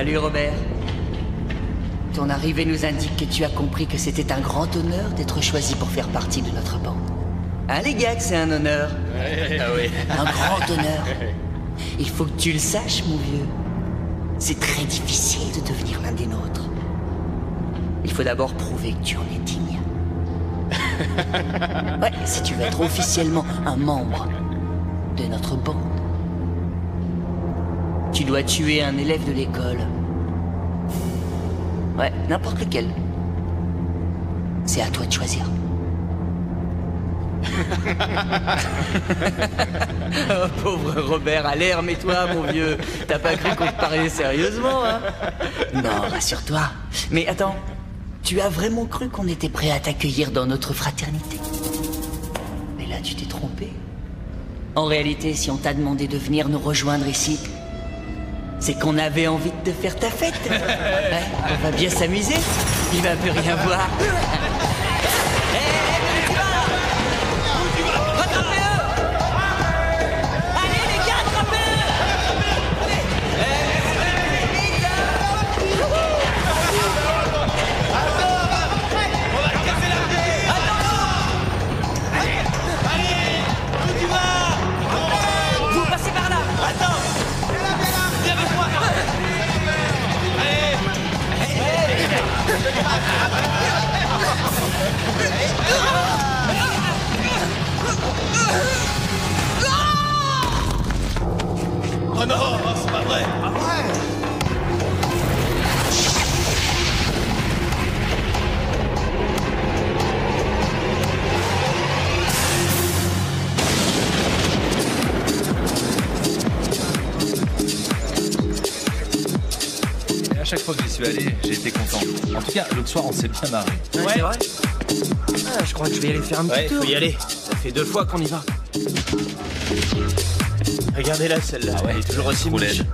Salut Robert. Ton arrivée nous indique que tu as compris que c'était un grand honneur d'être choisi pour faire partie de notre bande. Hein les gars, que c'est un honneur? Ah oui. Un grand honneur. Il faut que tu le saches, mon vieux. C'est très difficile de devenir l'un des nôtres. Il faut d'abord prouver que tu en es digne. Ouais, si tu veux être officiellement un membre de notre bande, tu dois tuer un élève de l'école. Ouais, n'importe lequel. C'est à toi de choisir. Oh, pauvre Robert, allez, remets-toi, mon vieux. T'as pas cru qu'on te parlait sérieusement, hein? Non, rassure-toi. Mais attends, tu as vraiment cru qu'on était prêt à t'accueillir dans notre fraternité? Mais là, tu t'es trompé. En réalité, si on t'a demandé de venir nous rejoindre ici, c'est qu'on avait envie de te faire ta fête. Ouais, on va bien s'amuser. Il va plus rien voir. Oh non, c'est pas vrai. Ah ouais. À chaque fois que j'y suis allé, j'ai été content. En tout cas, l'autre soir, on s'est bien marré. Ouais, c'est vrai. Ah, je crois que je vais aller faire un petit tour. Faut y aller. Ça fait 2 fois qu'on y va. Regardez-la, celle-là. Ah ouais, elle est toujours aussi trop moche. laide.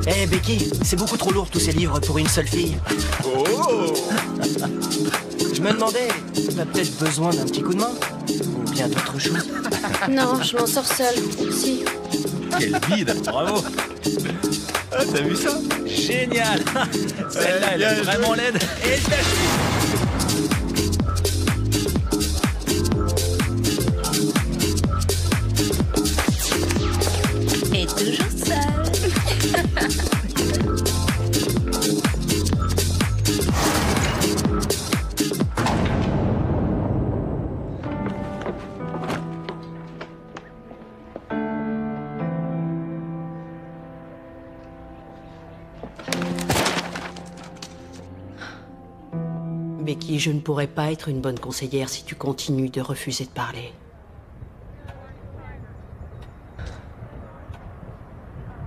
Eh Becky, c'est beaucoup trop lourd tous ces livres pour une seule fille. Oh. Je me demandais, t'as peut-être besoin d'un petit coup de main? Ou bien d'autre chose? Non, je m'en sors seule. Si. Quel vide, bravo. Ah, t'as vu ça? Génial. Celle-là, elle est vraiment laide. Et je la Et toujours seule. Becky, je ne pourrais pas être une bonne conseillère si tu continues de refuser de parler.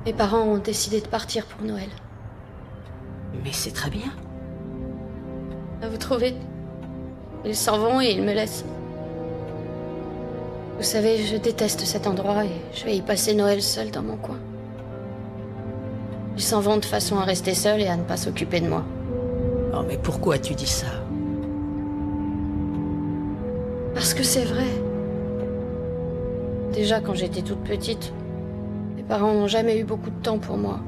Mes parents ont décidé de partir pour Noël. Mais c'est très bien. Vous trouvez? Ils s'en vont et ils me laissent. Vous savez, je déteste cet endroit et je vais y passer Noël seule dans mon coin. Ils s'en vont de façon à rester seuls et à ne pas s'occuper de moi. Oh, mais pourquoi tu dis ça? Parce que c'est vrai. Déjà, quand j'étais toute petite, mes parents n'ont jamais eu beaucoup de temps pour moi.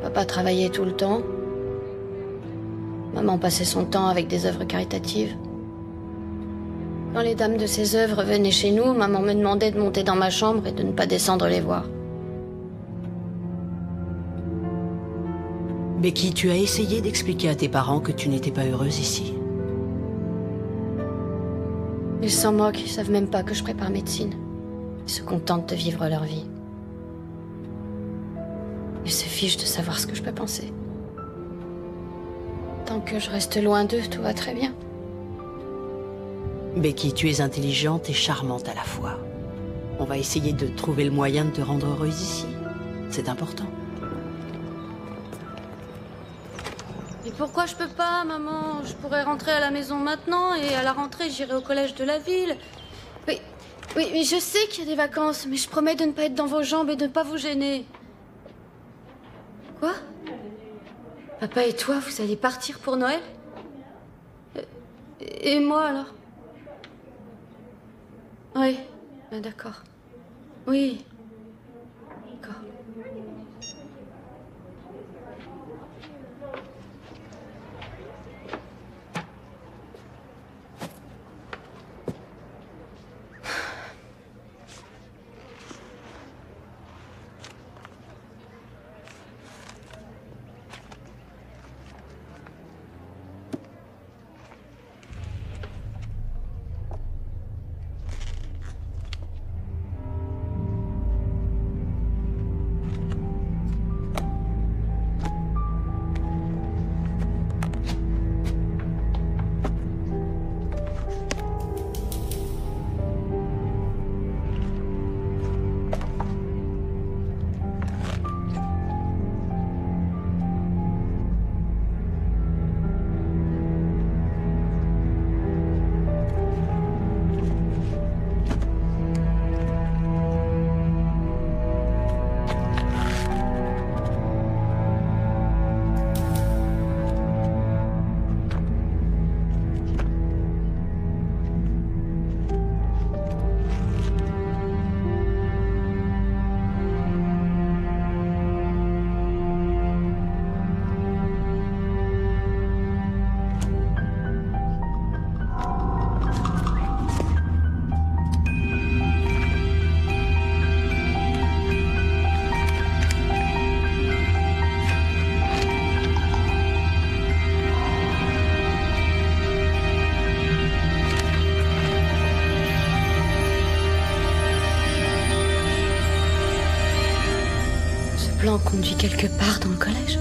Papa travaillait tout le temps. Maman passait son temps avec des œuvres caritatives. Quand les dames de ces œuvres venaient chez nous, maman me demandait de monter dans ma chambre et de ne pas descendre les voir. Becky, tu as essayé d'expliquer à tes parents que tu n'étais pas heureuse ici. Ils s'en moquent, ils savent même pas que je prépare médecine. Ils se contentent de vivre leur vie. Ils se fichent de savoir ce que je peux penser. Tant que je reste loin d'eux, tout va très bien. Becky, tu es intelligente et charmante à la fois. On va essayer de trouver le moyen de te rendre heureuse ici. C'est important. Et pourquoi je peux pas, maman? Je pourrais rentrer à la maison maintenant et à la rentrée, j'irai au collège de la ville. Oui, mais je sais qu'il y a des vacances, mais je promets de ne pas être dans vos jambes et de ne pas vous gêner. Quoi? Papa et toi, vous allez partir pour Noël? Et moi alors? Oui, ah, d'accord. Oui. D'accord. Ce plan conduit quelque part dans le collège?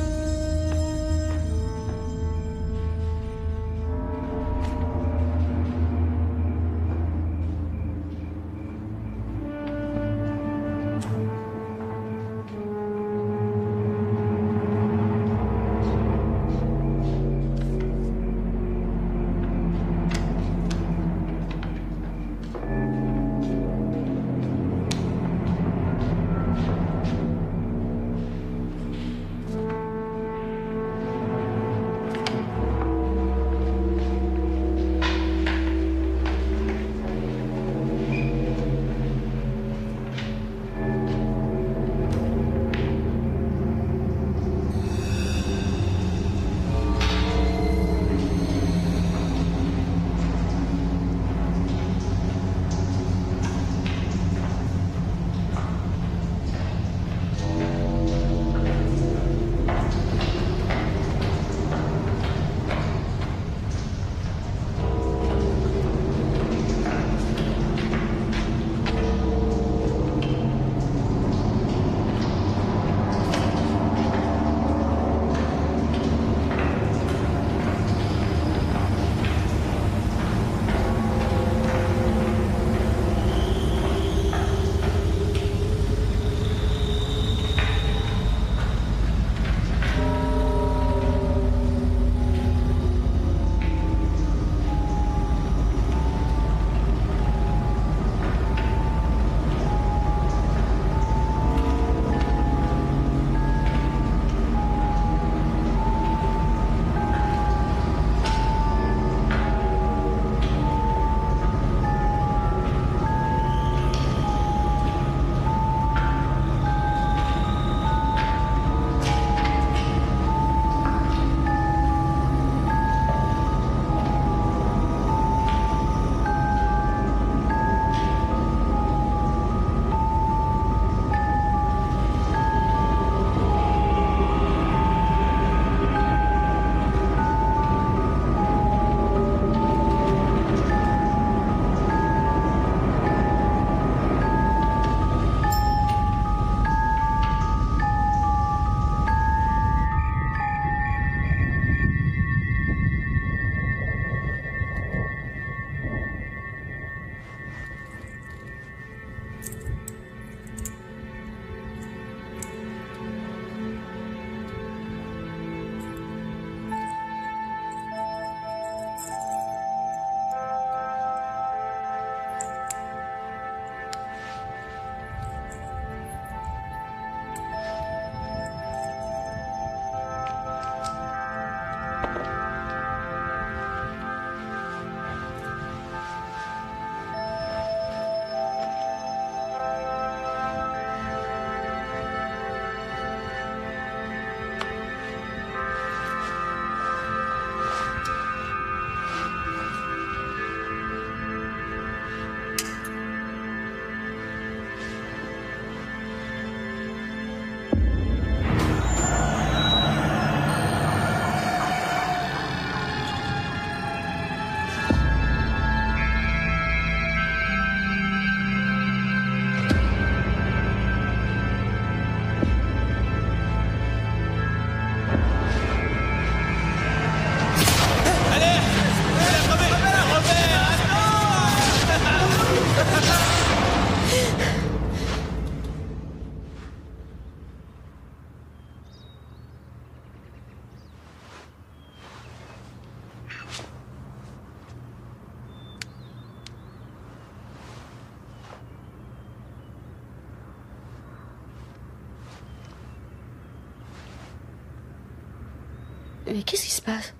Mais qu'est-ce qui se passe?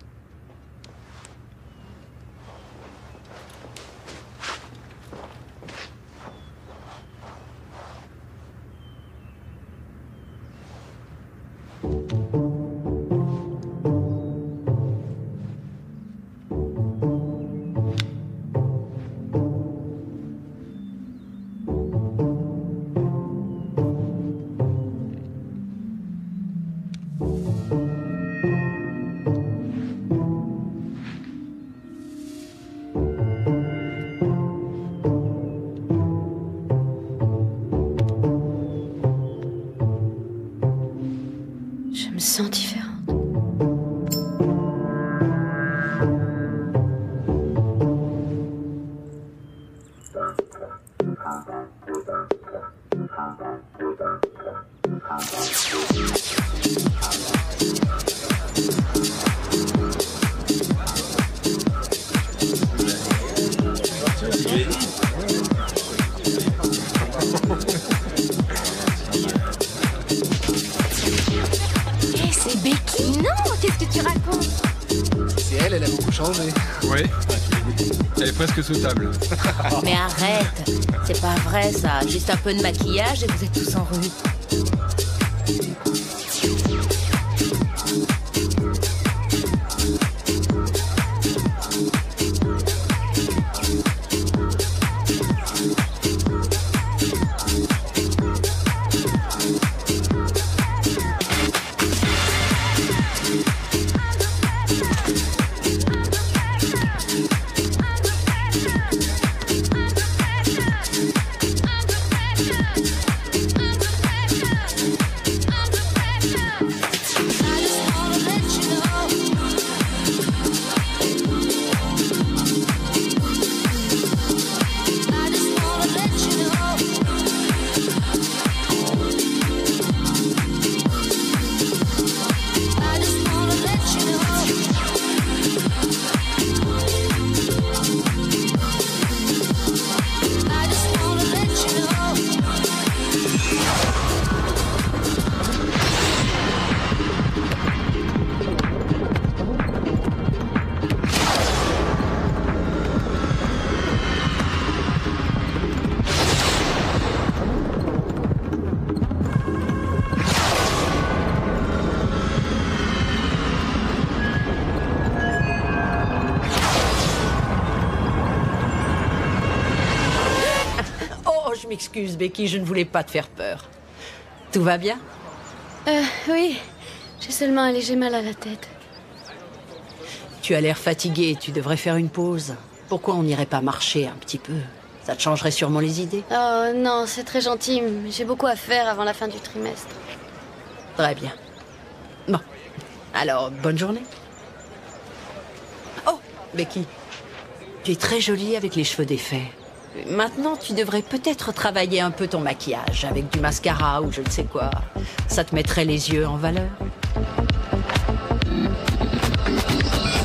Je me sens différente. Hé, c'est Becky. Non, qu'est-ce que tu racontes? C'est elle a beaucoup changé. Oui, elle est presque sous table. Mais arrête, c'est pas vrai ça. Juste un peu de maquillage et vous êtes tous en rue. Je m'excuse, Becky, je ne voulais pas te faire peur. Tout va bien? Oui. J'ai seulement un léger mal à la tête. Tu as l'air fatiguée, tu devrais faire une pause. Pourquoi on n'irait pas marcher un petit peu? Ça te changerait sûrement les idées. Oh non, c'est très gentil, mais j'ai beaucoup à faire avant la fin du trimestre. Très bien. Bon, alors, bonne journée. Oh, Becky, tu es très jolie avec les cheveux défaits. Maintenant, tu devrais peut-être travailler un peu ton maquillage avec du mascara ou je ne sais quoi. Ça te mettrait les yeux en valeur.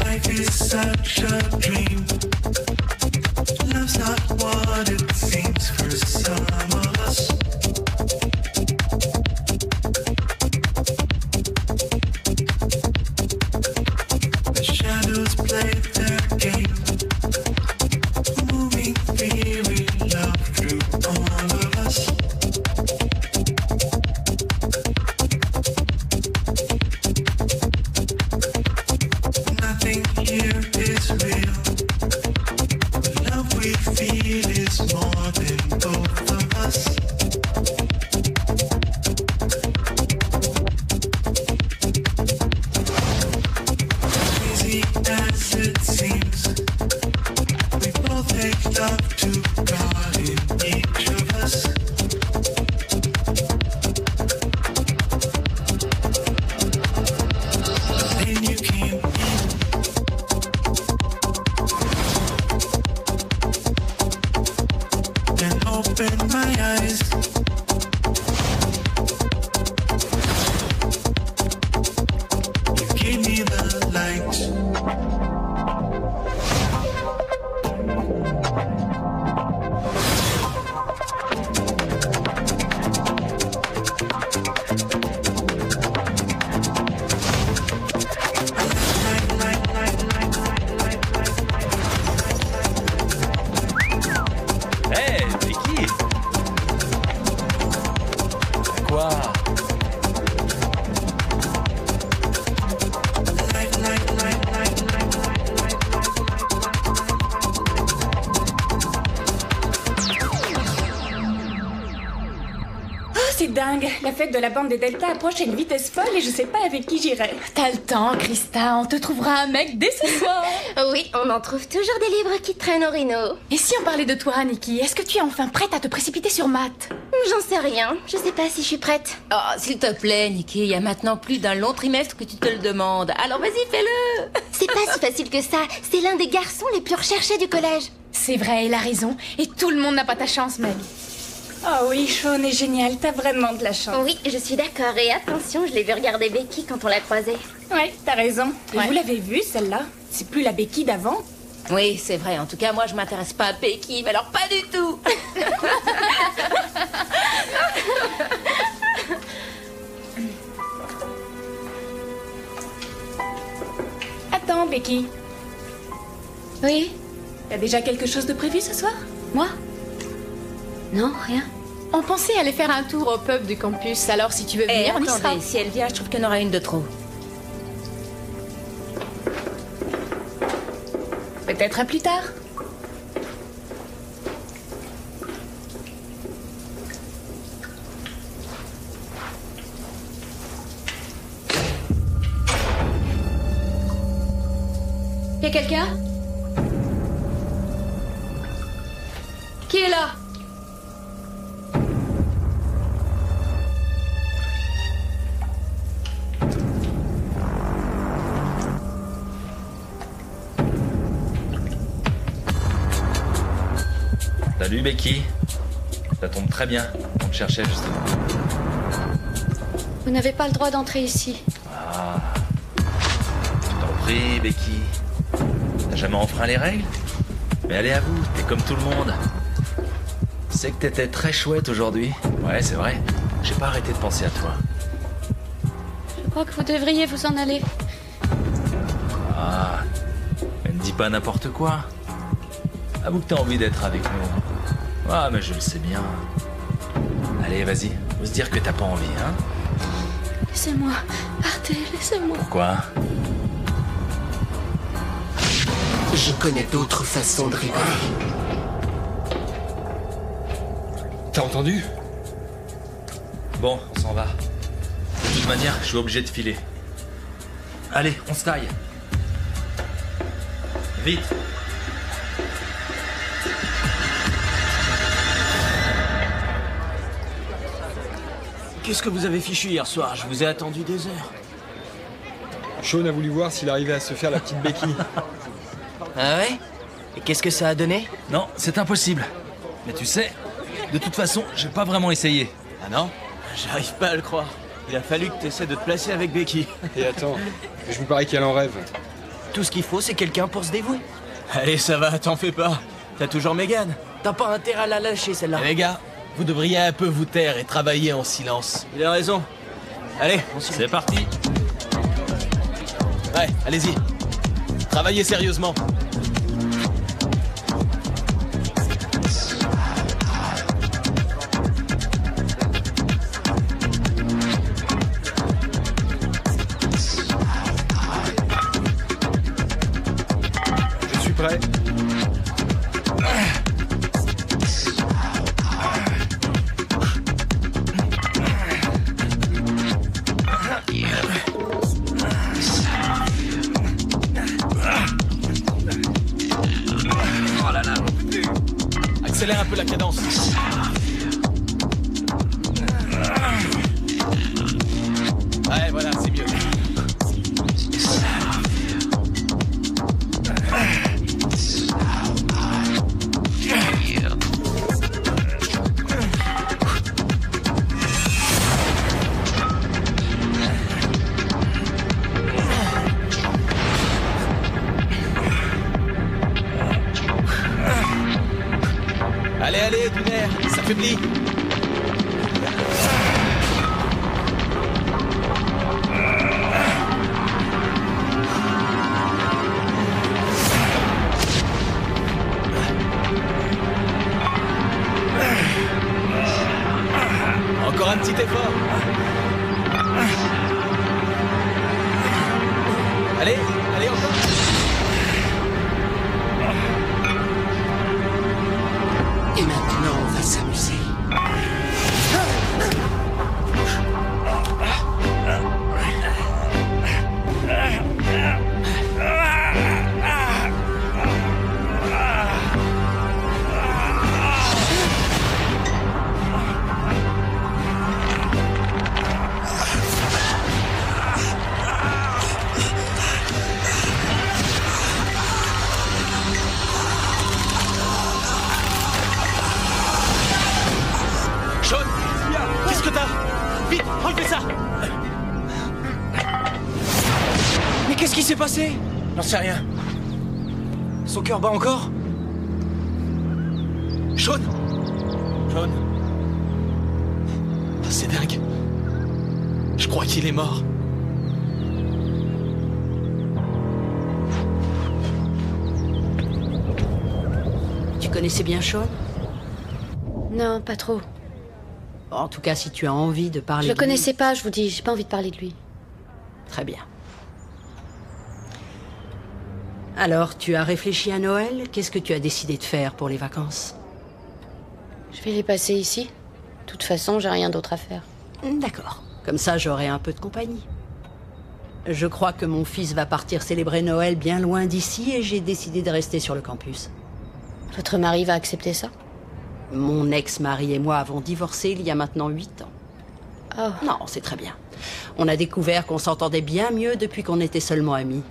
Life is such a dream. Love's not what it seems for some of us. The shadows play their game. Moving theory, love through all of us. Nothing here is real. The love we feel is more than both of us. Easy as it seems, we both take love to God in each of us. Then you came in. And opened my eyes. You gave me the light. quoi? C'est dingue, la fête de la bande des Delta approche à une vitesse folle et je sais pas avec qui j'irai. T'as le temps, Krista, on te trouvera un mec dès ce soir. Oui, on en trouve toujours des livres qui traînent au Rhino. Et si on parlait de toi, Nikki, est-ce que tu es enfin prête à te précipiter sur Matt? J'en sais rien, je sais pas si je suis prête. Oh, s'il te plaît, Nikki, il y a maintenant plus d'un long trimestre que tu te le demandes. Alors vas-y, fais-le. C'est pas si facile que ça, c'est l'un des garçons les plus recherchés du collège. C'est vrai, il a raison. Et tout le monde n'a pas ta chance, Meg. Oh oui, Sean est génial, t'as vraiment de la chance. Oui, je suis d'accord. Et attention, je l'ai vu regarder Becky quand on l'a croisée. Ouais, t'as raison. Et Ouais. vous l'avez vue, celle-là? C'est plus la Becky d'avant? Oui, c'est vrai. En tout cas, moi, je m'intéresse pas à Becky, mais alors pas du tout. Attends, Becky. Oui? T'as déjà quelque chose de prévu ce soir? Moi? Non, rien. On pensait aller faire un tour au pub du campus, alors si tu veux Eh, venir, on y sera. attendez, si elle vient, je trouve qu'il y en aura une de trop. Peut-être à plus tard. Y'a quelqu'un? Qui est là? Salut Becky. Ça tombe très bien. On te cherchait justement. Vous n'avez pas le droit d'entrer ici. Ah. Je t'en prie, Becky. T'as jamais enfreint les règles? Mais allez à vous, t'es comme tout le monde. Je sais que t'étais très chouette aujourd'hui. Ouais, c'est vrai. J'ai pas arrêté de penser à toi. Je crois que vous devriez vous en aller. Ah. Mais ne dis pas n'importe quoi. Avoue que t'as envie d'être avec nous. Ah, mais je le sais bien. Allez, vas-y. Faut se dire que t'as pas envie, hein? Laissez-moi. Partez, laissez-moi. Pourquoi? Je connais d'autres façons de rigoler. T'as entendu? Bon, on s'en va. De toute manière, je suis obligé de filer. Allez, on se taille. Vite. Qu'est-ce que vous avez fichu hier soir? Je vous ai attendu des heures. Sean a voulu voir s'il arrivait à se faire la petite Becky. Ah ouais? Et qu'est-ce que ça a donné? Non, c'est impossible. Mais tu sais, de toute façon, j'ai pas vraiment essayé. Ah non? J'arrive pas à le croire. Il a fallu que t'essaies de te placer avec Becky. Et attends, je me parie qu'elle en rêve. Tout ce qu'il faut, c'est quelqu'un pour se dévouer. Allez, ça va, t'en fais pas. T'as toujours Megan. T'as pas intérêt à la lâcher, celle-là. Eh, les gars, vous devriez un peu vous taire et travailler en silence. Il a raison. Allez, C'est parti. Ouais, allez-y. Travaillez sérieusement. Je suis prêt. Encore un petit effort. Allez, allez encore. Et maintenant, on va s'amuser. Qu'est-ce que t'as? Vite, enlevez ça! Mais qu'est-ce qui s'est passé? J'en sais rien. Son cœur bat encore? Sean! Sean! Ah, c'est dingue. Je crois qu'il est mort. Tu connaissais bien Sean? Non, pas trop. En tout cas, si tu as envie de parler Je le de lui... connaissais pas, je vous dis. J'ai pas envie de parler de lui. Très bien. Alors, tu as réfléchi à Noël? Qu'est-ce que tu as décidé de faire pour les vacances? Je vais les passer ici. De toute façon, j'ai rien d'autre à faire. D'accord. Comme ça, j'aurai un peu de compagnie. Je crois que mon fils va partir célébrer Noël bien loin d'ici et j'ai décidé de rester sur le campus. Votre mari va accepter ça? Mon ex-mari et moi avons divorcé il y a maintenant 8 ans. Oh. Non, c'est très bien. On a découvert qu'on s'entendait bien mieux depuis qu'on était seulement amis.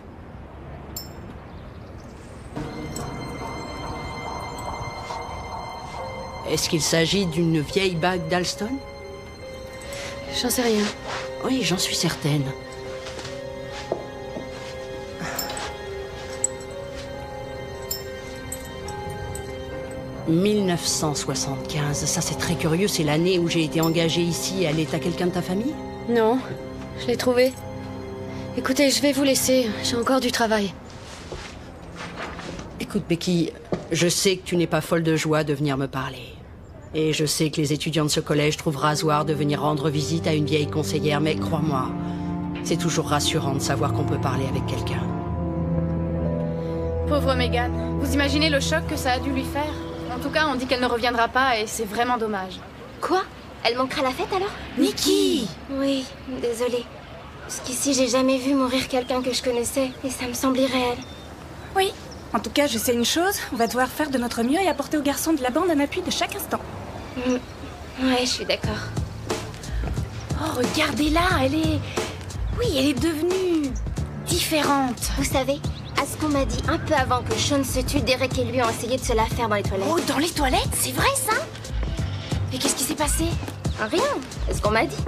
Est-ce qu'il s'agit d'une vieille bague d'Alston? J'en sais rien. Oui, j'en suis certaine. « 1975, ça c'est très curieux, c'est l'année où j'ai été engagée ici. Elle est à quelqu'un de ta famille? Non, je l'ai trouvée. Écoutez, je vais vous laisser, j'ai encore du travail. Écoute, Becky, je sais que tu n'es pas folle de joie de venir me parler. Et je sais que les étudiants de ce collège trouvent rasoir de venir rendre visite à une vieille conseillère, mais crois-moi, c'est toujours rassurant de savoir qu'on peut parler avec quelqu'un. Pauvre Megan, vous imaginez le choc que ça a dû lui faire? En tout cas, on dit qu'elle ne reviendra pas et c'est vraiment dommage. Quoi? Elle manquera la fête alors? Nikki! Oui, désolée. Jusqu'ici, j'ai jamais vu mourir quelqu'un que je connaissais et ça me semble irréel. Oui. En tout cas, je sais une chose, on va devoir faire de notre mieux et apporter aux garçons de la bande un appui de chaque instant. Ouais, je suis d'accord. Oh, regardez-la, elle est... Oui, elle est devenue... différente. Vous savez, à ce qu'on m'a dit un peu avant que Sean se tue, Derek et lui ont essayé de se la faire dans les toilettes. Oh, dans les toilettes? C'est vrai, ça? Et qu'est-ce qui s'est passé? Rien, c'est ce qu'on m'a dit.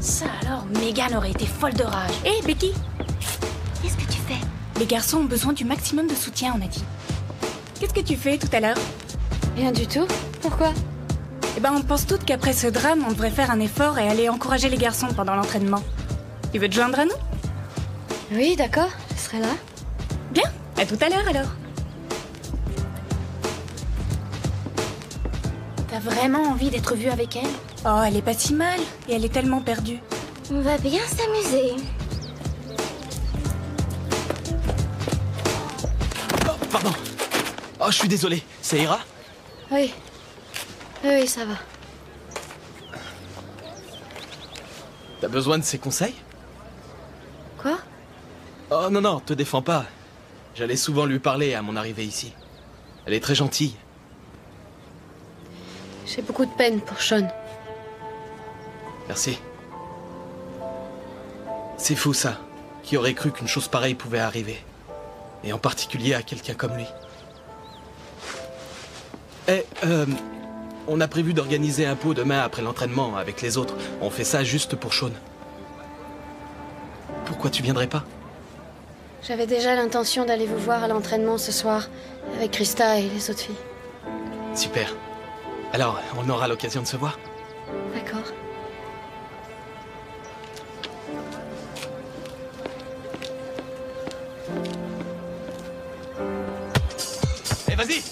Ça alors, Megan aurait été folle de rage. Hé, Becky! Qu'est-ce que tu fais? Les garçons ont besoin du maximum de soutien, on a dit. Qu'est-ce que tu fais tout à l'heure? Rien du tout. Pourquoi? Eh ben, on pense toutes qu'après ce drame, on devrait faire un effort et aller encourager les garçons pendant l'entraînement. Tu veux te joindre à nous? Oui, d'accord, je serai là. Bien, à tout à l'heure alors. T'as vraiment envie d'être vue avec elle? Oh, elle est pas si mal, et elle est tellement perdue. On va bien s'amuser. Oh, pardon. Oh, je suis désolé. Ça ira? Oui. Oui, ça va. T'as besoin de ses conseils? Quoi? Oh non, non, te défends pas. J'allais souvent lui parler à mon arrivée ici. Elle est très gentille. J'ai beaucoup de peine pour Sean. Merci. C'est fou ça. Qui aurait cru qu'une chose pareille pouvait arriver? Et en particulier à quelqu'un comme lui. Eh, on a prévu d'organiser un pot demain après l'entraînement avec les autres. On fait ça juste pour Sean. Pourquoi tu viendrais pas? J'avais déjà l'intention d'aller vous voir à l'entraînement ce soir, avec Krista et les autres filles. Super. Alors, on aura l'occasion de se voir? D'accord. Eh, vas-y!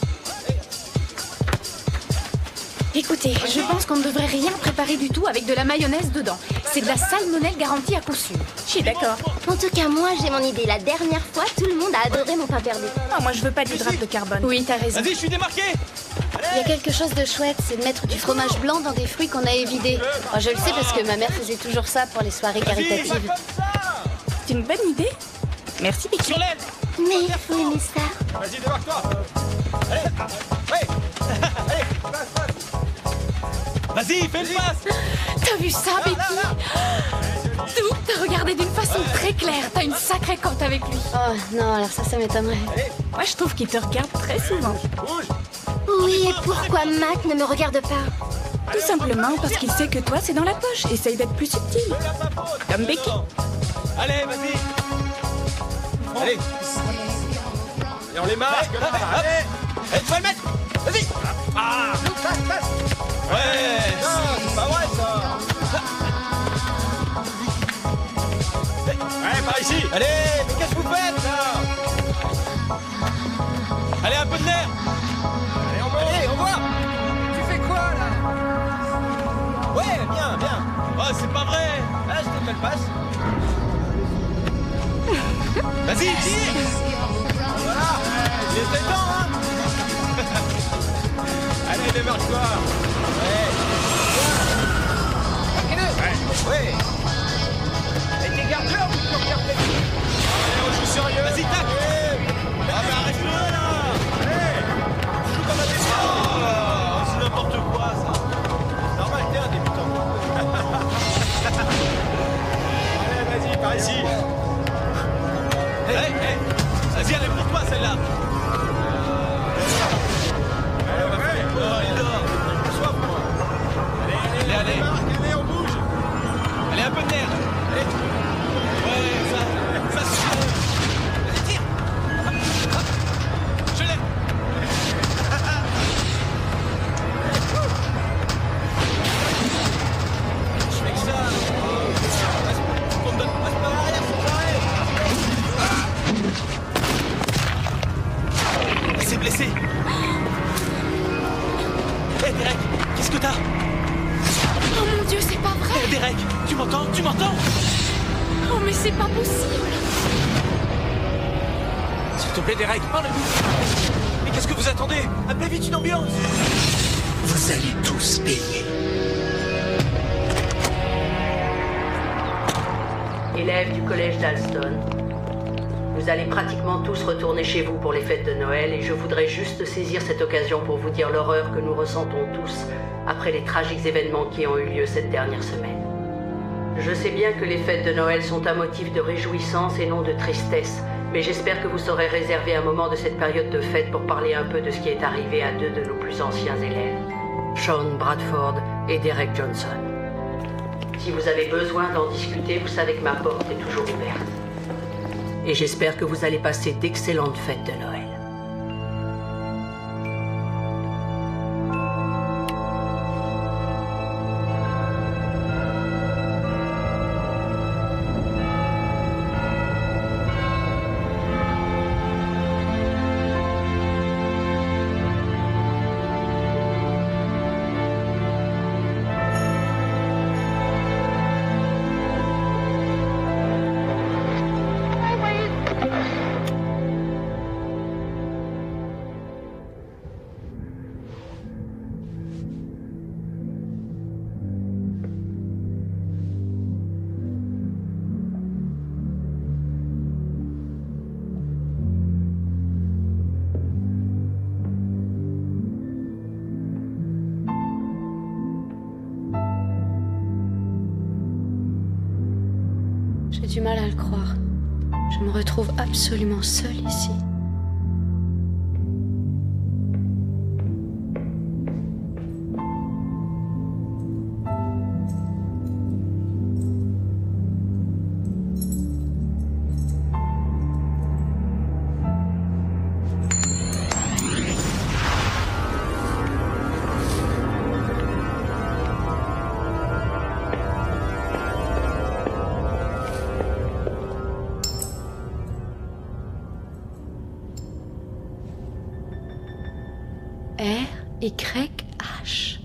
Écoutez, je pense qu'on ne devrait rien préparer du tout avec de la mayonnaise dedans. C'est de la salmonelle garantie à coup sûr. Je suis d'accord. En tout cas, moi, j'ai mon idée. La dernière fois, tout le monde a adoré mon pain perdu. Oh, moi, je veux pas d'hydrate de carbone. Oui, t'as raison. Vas-y, je suis démarqué. Il y a quelque chose de chouette, c'est de mettre du fromage blanc dans des fruits qu'on a évidés. Oh, je le sais parce que ma mère faisait toujours ça pour les soirées caritatives. C'est une bonne idée. Merci, Becky. Sur l'aile. Mais il faut aimer ça. Vas-y, démarque-toi. Allez. Ouais. Allez. Vas-y, fais le passe. T'as vu ça, Becky? Tout, t'as regardé d'une façon très claire. T'as une sacrée cote avec lui. Oh non, alors ça m'étonnerait. Moi, je trouve qu'il te regarde très souvent. Oui, et pourquoi Matt ne me regarde pas? Tout simplement parce qu'il sait que toi, c'est dans la poche. Essaye d'être plus subtil. Comme Becky. Allez, vas-y. Allez. Et on les marque. Là. Allez. Allez, tu vas le mettre. Vas-y. Ah. Ouais. Non, c'est pas vrai ça. Ouais, par ici. Allez, mais qu'est-ce que vous faites là? Allez, un peu de nerf. Allez, on voit. Allez, on voit. Tu fais quoi là? Ouais, bien, bien. Oh, c'est pas vrai. Ah, je te fais le passe. Vas-y, tire. Voilà. Il était temps, hein. Allez, démarre-toi. Ouais. Ouais. Ouais. Et t'es gardeur ou tu regardes les filles? Allez, on joue sérieux. Vas-y, tac. Ah, mais arrête-le, là. Allez. On joue comme un débutant. Oh, c'est n'importe quoi, ça. Normal, t'es un débutant. Allez, vas-y, par ici. Hey, hey. Vas-y, elle est pour toi, celle-là. Allez, on va faire les points. Il dort. Soif, moi. Allez, allez. Allez, on bouge. Allez, un peu de nerf. Allez. Ouais, ça suffit. Vas-y, tire. Je l'ai. Je fais que ça. On me donne passe par l'arrière, faut arrêter. Il s'est blessé. Hé, Derek, qu'est-ce que t'as? Oh mon Dieu, c'est pas vrai. Hé, Derek, tu m'entends? Tu m'entends? Oh, mais c'est pas possible. S'il te plaît, Derek, parle-nous. Mais qu'est-ce que vous attendez? Appelez vite une ambulance. Vous allez tous payer. Élèves du collège d'Alston, vous allez pratiquement tous retourner chez vous pour les fêtes de Noël et je voudrais juste saisir cette occasion pour vous dire l'horreur que nous ressentons tous après les tragiques événements qui ont eu lieu cette dernière semaine. Je sais bien que les fêtes de Noël sont un motif de réjouissance et non de tristesse, mais j'espère que vous saurez réserver un moment de cette période de fête pour parler un peu de ce qui est arrivé à deux de nos plus anciens élèves, Sean Bradford et Derek Johnson. Si vous avez besoin d'en discuter, vous savez que ma porte est toujours ouverte. Et j'espère que vous allez passer d'excellentes fêtes de Noël. J'ai du mal à le croire. Je me retrouve absolument seule ici. R-Y-H.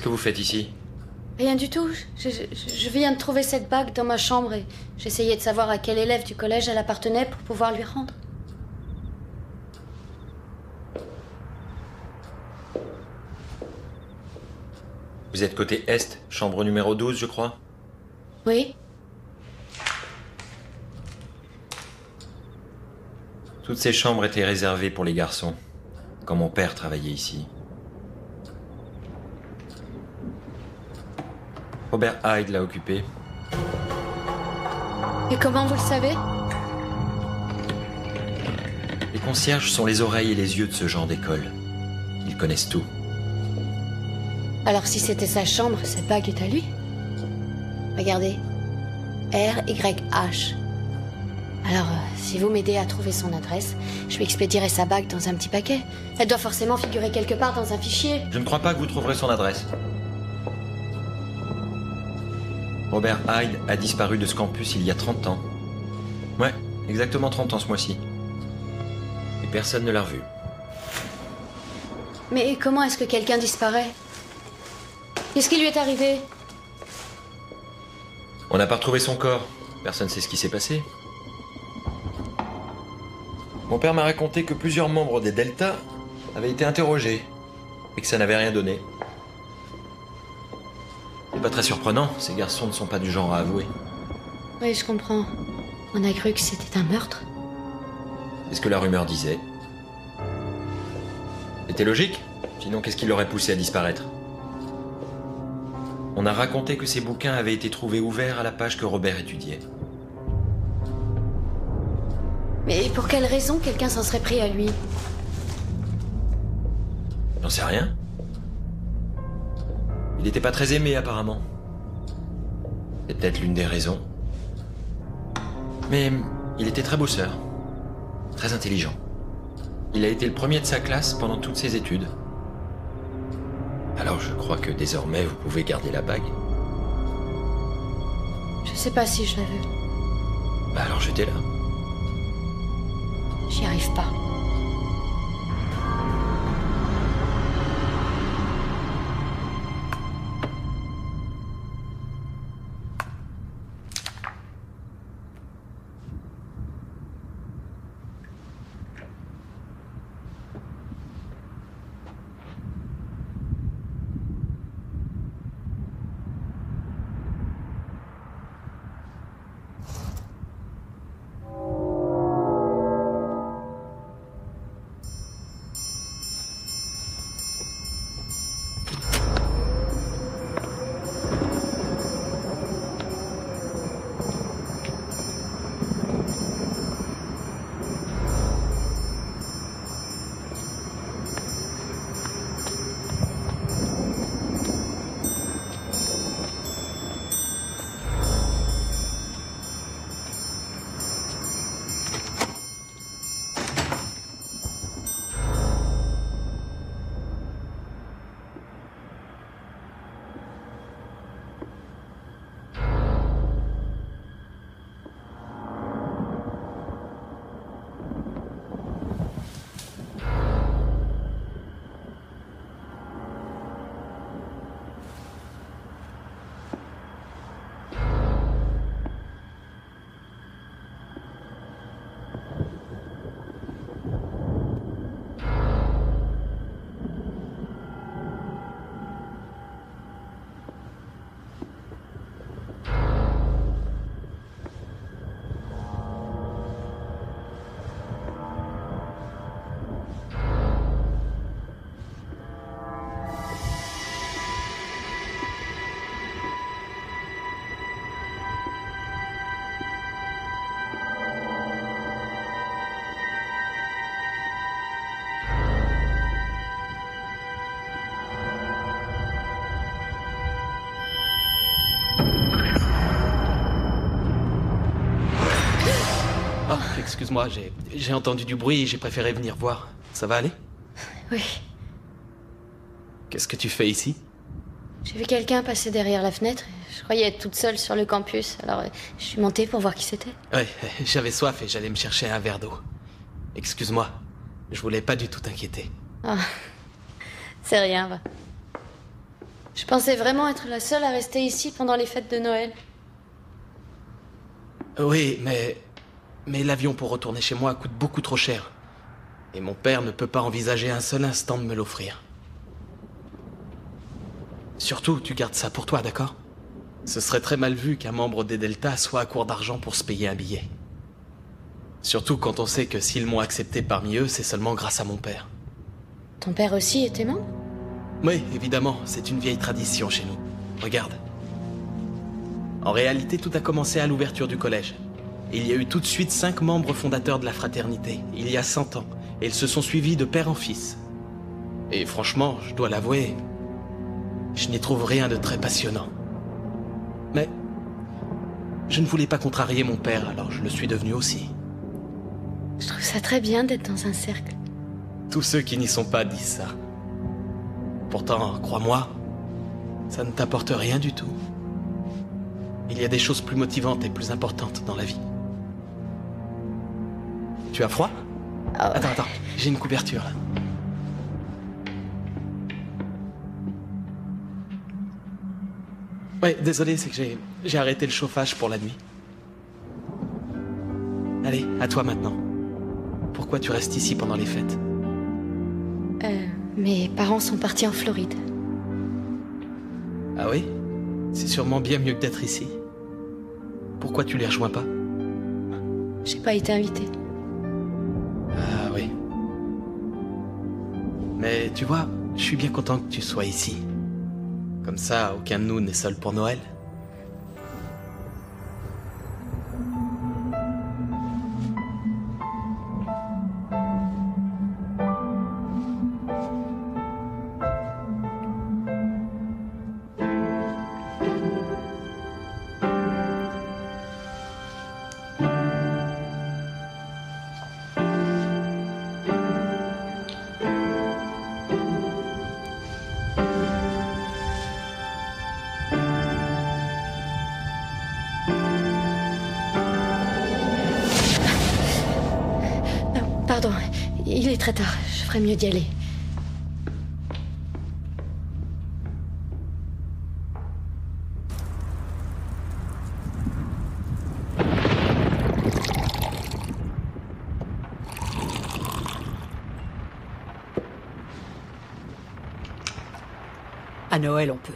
que vous faites ici? Rien du tout. Je viens de trouver cette bague dans ma chambre et j'essayais de savoir à quel élève du collège elle appartenait pour pouvoir lui rendre. Vous êtes côté Est, chambre numéro 12, je crois? Oui. Toutes ces chambres étaient réservées pour les garçons, quand mon père travaillait ici. Robert Hyde l'a occupé. Et comment vous le savez? Les concierges sont les oreilles et les yeux de ce genre d'école. Ils connaissent tout. Alors si c'était sa chambre, cette bague est à lui? Regardez. R-Y-H. Alors, si vous m'aidez à trouver son adresse, je lui expédierai sa bague dans un petit paquet. Elle doit forcément figurer quelque part dans un fichier. Je ne crois pas que vous trouverez son adresse. Robert Hyde a disparu de ce campus il y a 30 ans. Ouais, exactement 30 ans ce mois-ci. Et personne ne l'a revu. Mais comment est-ce que quelqu'un disparaît? Qu'est-ce qui lui est arrivé? On n'a pas retrouvé son corps. Personne ne sait ce qui s'est passé. Mon père m'a raconté que plusieurs membres des Delta avaient été interrogés et que ça n'avait rien donné. C'est pas très surprenant, ces garçons ne sont pas du genre à avouer. Oui, je comprends. On a cru que c'était un meurtre. C'est ce que la rumeur disait. C'était logique. Sinon, qu'est-ce qui l'aurait poussé à disparaître? On a raconté que ces bouquins avaient été trouvés ouverts à la page que Robert étudiait. Mais pour quelle raison quelqu'un s'en serait pris à lui? J'en sais rien. Il n'était pas très aimé, apparemment. C'est peut-être l'une des raisons. Mais il était très bosseur. Très intelligent. Il a été le premier de sa classe pendant toutes ses études. Alors je crois que désormais vous pouvez garder la bague. Je sais pas si je la veux. Bah alors jetez-la. J'y arrive pas. Excuse-moi, j'ai entendu du bruit et j'ai préféré venir voir. Ça va aller? Oui. Qu'est-ce que tu fais ici? J'ai vu quelqu'un passer derrière la fenêtre. Je croyais être toute seule sur le campus. Alors, je suis montée pour voir qui c'était. Ouais, j'avais soif et j'allais me chercher un verre d'eau. Excuse-moi, je voulais pas du tout t'inquiéter. Ah, c'est rien, va. Je pensais vraiment être la seule à rester ici pendant les fêtes de Noël. Oui, mais l'avion pour retourner chez moi coûte beaucoup trop cher. Et mon père ne peut pas envisager un seul instant de me l'offrir. Surtout, tu gardes ça pour toi, d'accord? Ce serait très mal vu qu'un membre des Delta soit à court d'argent pour se payer un billet. Surtout quand on sait que s'ils m'ont accepté parmi eux, c'est seulement grâce à mon père. Ton père aussi était membre? Oui, évidemment, c'est une vieille tradition chez nous. Regarde. En réalité, tout a commencé à l'ouverture du collège. Il y a eu tout de suite 5 membres fondateurs de la fraternité, il y a 100 ans, et ils se sont suivis de père en fils. Et franchement, je dois l'avouer, je n'y trouve rien de très passionnant. Mais je ne voulais pas contrarier mon père, alors je le suis devenu aussi. Je trouve ça très bien d'être dans un cercle. Tous ceux qui n'y sont pas disent ça. Pourtant, crois-moi, ça ne t'apporte rien du tout. Il y a des choses plus motivantes et plus importantes dans la vie. Tu as froid? Attends, j'ai une couverture là. Ouais, désolé, c'est que j'ai arrêté le chauffage pour la nuit. Allez, à toi maintenant. Pourquoi tu restes ici pendant les fêtes? Mes parents sont partis en Floride. Ah oui? C'est sûrement bien mieux que d'être ici. Pourquoi tu les rejoins pas? J'ai pas été invitée. Ah oui. Mais tu vois, je suis bien content que tu sois ici. Comme ça, aucun de nous n'est seul pour Noël. Pardon, il est très tard. Je ferais mieux d'y aller. À Noël, on peut.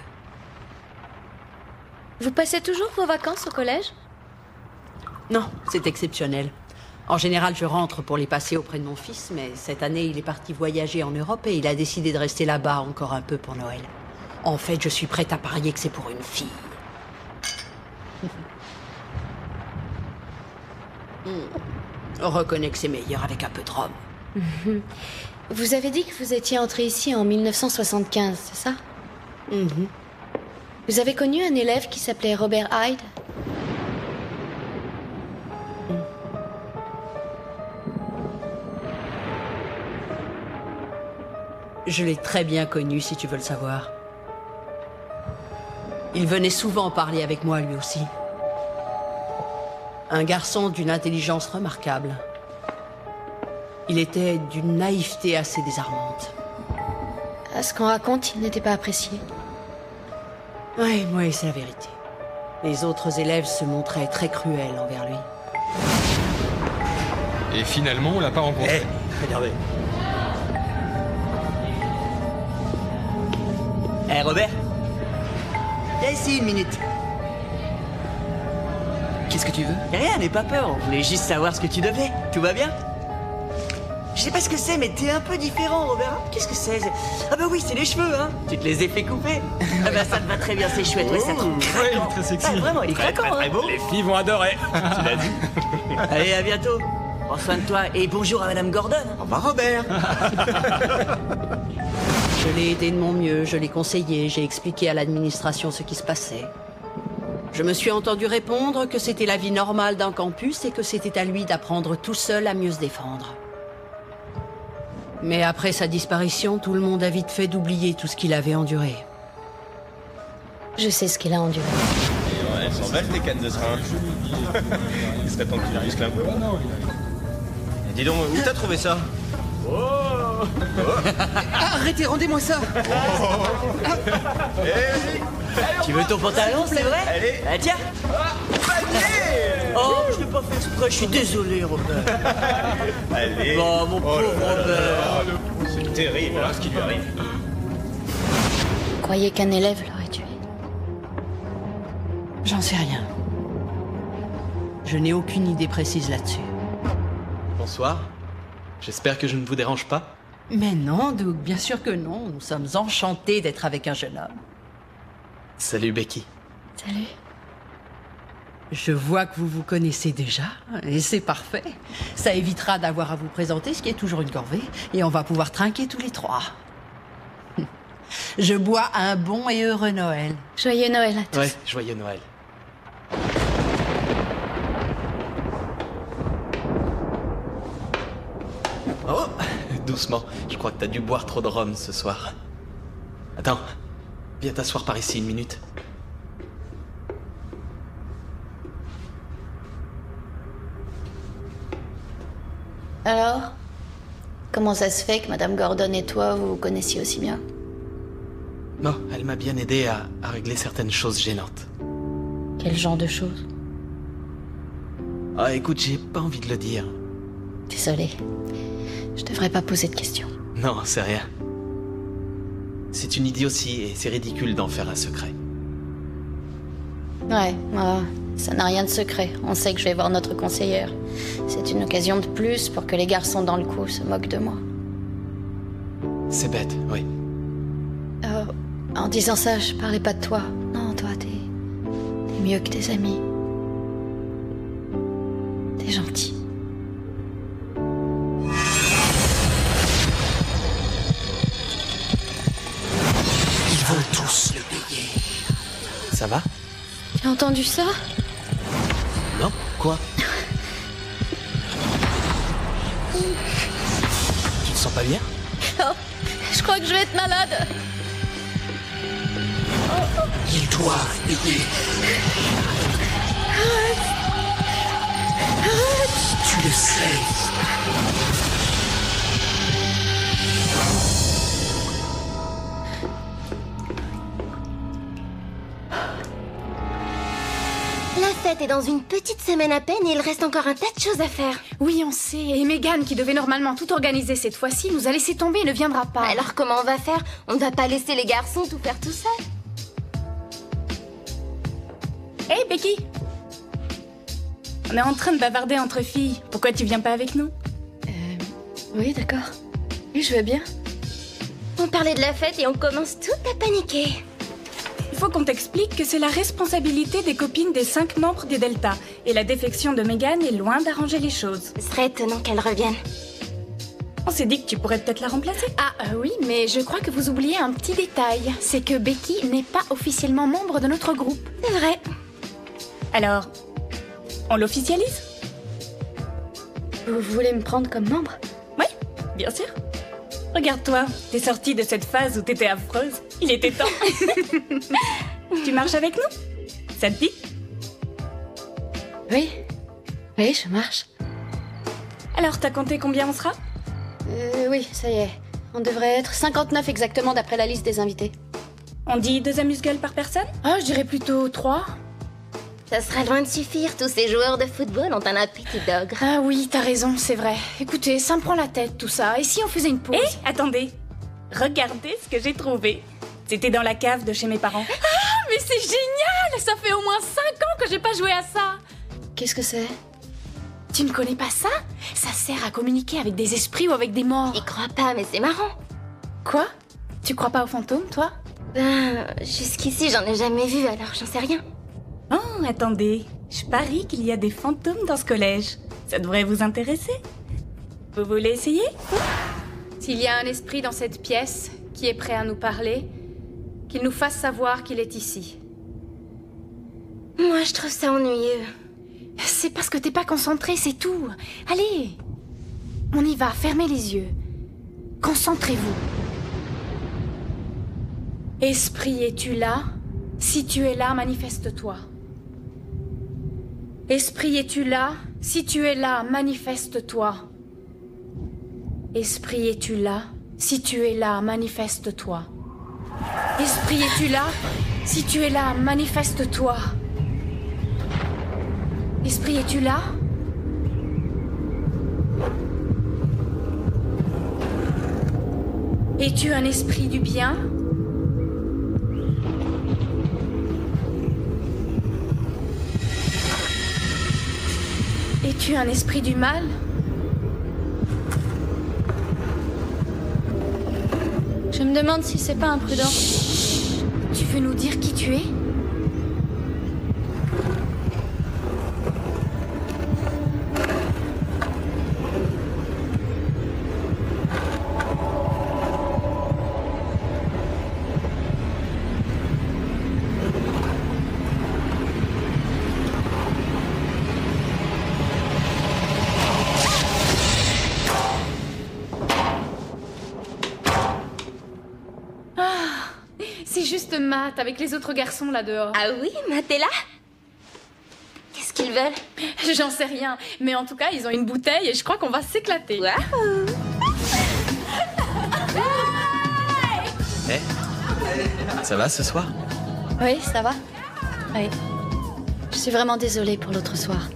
Vous passez toujours vos vacances au collège? Non, c'est exceptionnel. En général, je rentre pour les passer auprès de mon fils, mais cette année, il est parti voyager en Europe et il a décidé de rester là-bas encore un peu pour Noël. En fait, je suis prête à parier que c'est pour une fille. On reconnaît que c'est meilleur avec un peu de rhum. Vous avez dit que vous étiez entré ici en 1975, c'est ça? Vous avez connu un élève qui s'appelait Robert Hyde? Je l'ai très bien connu, si tu veux le savoir. Il venait souvent parler avec moi, lui aussi. Un garçon d'une intelligence remarquable. Il était d'une naïveté assez désarmante. À ce qu'on raconte, il n'était pas apprécié. Oui, c'est la vérité. Les autres élèves se montraient très cruels envers lui. Et finalement, on l'a pas rencontré. Regardez. Robert? Viens ici une minute. Qu'est-ce que tu veux? Rien, n'aie pas peur, on voulait juste savoir ce que tu devais. Tout va bien? Je sais pas ce que c'est, mais t'es un peu différent, Robert. Qu'est-ce que c'est? Ah bah oui, c'est les cheveux, hein. Tu te les as fait couper. Ah bah ça te va très bien, c'est chouette. Ouais, ça te rend Ouais, il est très sexy. Ah, vraiment, il est craquant, hein. beau. Les filles vont adorer. Tu l'as dit. Allez, à bientôt. Prends soin de toi et bonjour à Madame Gordon. Au revoir, Robert. Je l'ai aidé de mon mieux, je l'ai conseillé, j'ai expliqué à l'administration ce qui se passait. Je me suis entendu répondre que c'était la vie normale d'un campus et que c'était à lui d'apprendre tout seul à mieux se défendre. Mais après sa disparition, tout le monde a vite fait d'oublier tout ce qu'il avait enduré. Je sais ce qu'il a enduré. Ouais, elles sont belles tes cannes de train. Il serait temps que tu les muscles un peu. Et dis donc, où t'as trouvé ça? Oh, Arrêtez, rendez-moi ça. Tu veux ton pantalon, c'est vrai? Allez. Ah tiens. Oh, je l'ai pas fait exprès, je suis désolé, Robert. Allez. Oh, mon pauvre Robert. C'est terrible, hein, ce qui lui arrive. Vous croyez qu'un élève l'aurait tué? J'en sais rien. Je n'ai aucune idée précise là-dessus. Bonsoir. J'espère que je ne vous dérange pas. Mais non, Doug, bien sûr que non. Nous sommes enchantés d'être avec un jeune homme. Salut Becky. Salut. Je vois que vous vous connaissez déjà, et c'est parfait. Ça évitera d'avoir à vous présenter, ce qui est toujours une corvée, et on va pouvoir trinquer tous les trois. Je bois un bon et heureux Noël. Joyeux Noël à tous. Ouais, joyeux Noël. Oh, doucement. Je crois que t'as dû boire trop de rhum ce soir. Attends, viens t'asseoir par ici une minute. Alors, comment ça se fait que Madame Gordon et toi, vous vous connaissiez aussi bien? Non, elle m'a bien aidé à régler certaines choses gênantes. Quel genre de choses? Ah, écoute, j'ai pas envie de le dire. Désolée. Je devrais pas poser de questions. Non, c'est rien. C'est une idiotie et c'est ridicule d'en faire un secret. Ouais, ça n'a rien de secret. On sait que je vais voir notre conseillère. C'est une occasion de plus pour que les garçons dans le coup se moquent de moi. C'est bête, oui. En disant ça, je parlais pas de toi. Non, toi, t'es mieux que tes amis. T'es gentil. Ils vont tous le payer. Ça va? Tu as entendu ça? Non, quoi? Tu te sens pas bien? Oh, je crois que je vais être malade. Ils doivent payer. Tu le sais. La fête est dans une petite semaine à peine et il reste encore un tas de choses à faire. Oui, on sait. Et Megan, qui devait normalement tout organiser cette fois-ci, nous a laissé tomber et ne viendra pas. Alors comment on va faire? On ne va pas laisser les garçons tout faire tout seuls. Hey, Becky! On est en train de bavarder entre filles. Pourquoi tu viens pas avec nous? Oui, d'accord. Oui, je veux bien. On parlait de la fête et on commence tout à paniquer. Il faut qu'on t'explique que c'est la responsabilité des copines des 5 membres des Delta. Et la défection de Megan est loin d'arranger les choses. Ce serait étonnant qu'elle revienne. On s'est dit que tu pourrais peut-être la remplacer. Oui, mais je crois que vous oubliez un petit détail. C'est que Becky n'est pas officiellement membre de notre groupe. C'est vrai. Alors, on l'officialise? Vous voulez me prendre comme membre? Oui, bien sûr. Regarde-toi, t'es sortie de cette phase où t'étais affreuse. Il était temps. Tu marches avec nous? Ça te dit? Oui. Oui, je marche. Alors, t'as compté combien on sera? Oui, ça y est. On devrait être 59 exactement d'après la liste des invités. On dit 2 amuse-gueules par personne? Je dirais plutôt 3. Ça sera loin de suffire, tous ces joueurs de football ont un appétit d'ogre. Ah oui, t'as raison, c'est vrai. Écoutez, ça me prend la tête tout ça. Et si on faisait une pause? Attendez. Regardez ce que j'ai trouvé. C'était dans la cave de chez mes parents. Ah, mais c'est génial! Ça fait au moins 5 ans que j'ai pas joué à ça. Qu'est-ce que c'est? Tu ne connais pas ça? Ça sert à communiquer avec des esprits ou avec des morts. J'y crois pas, mais c'est marrant. Quoi? Tu crois pas aux fantômes, toi? Jusqu'ici, j'en ai jamais vu, alors j'en sais rien. Oh, attendez. Je parie qu'il y a des fantômes dans ce collège. Ça devrait vous intéresser. Vous voulez essayer? S'il y a un esprit dans cette pièce qui est prêt à nous parler, qu'il nous fasse savoir qu'il est ici. Moi, je trouve ça ennuyeux. C'est parce que t'es pas concentré, c'est tout. Allez, on y va, fermez les yeux. Concentrez-vous. Esprit, es-tu là? Si tu es là, manifeste-toi. Esprit, es-tu là? Si tu es là, manifeste-toi. Esprit, es-tu là? Si tu es là, manifeste-toi. Esprit, es-tu là? Si tu es là, manifeste-toi. Esprit, es-tu là? Es-tu un esprit du bien? Es-tu un esprit du mal? Je me demande si c'est pas imprudent. Tu veux nous dire qui tu es? C'est juste Matt avec les autres garçons là dehors. Ah oui, Matt est là? Qu'est-ce qu'ils veulent? J'en sais rien, mais en tout cas, ils ont une bouteille et je crois qu'on va s'éclater. Waouh! Eh, ça va ce soir? Oui, ça va. Oui. Je suis vraiment désolée pour l'autre soir.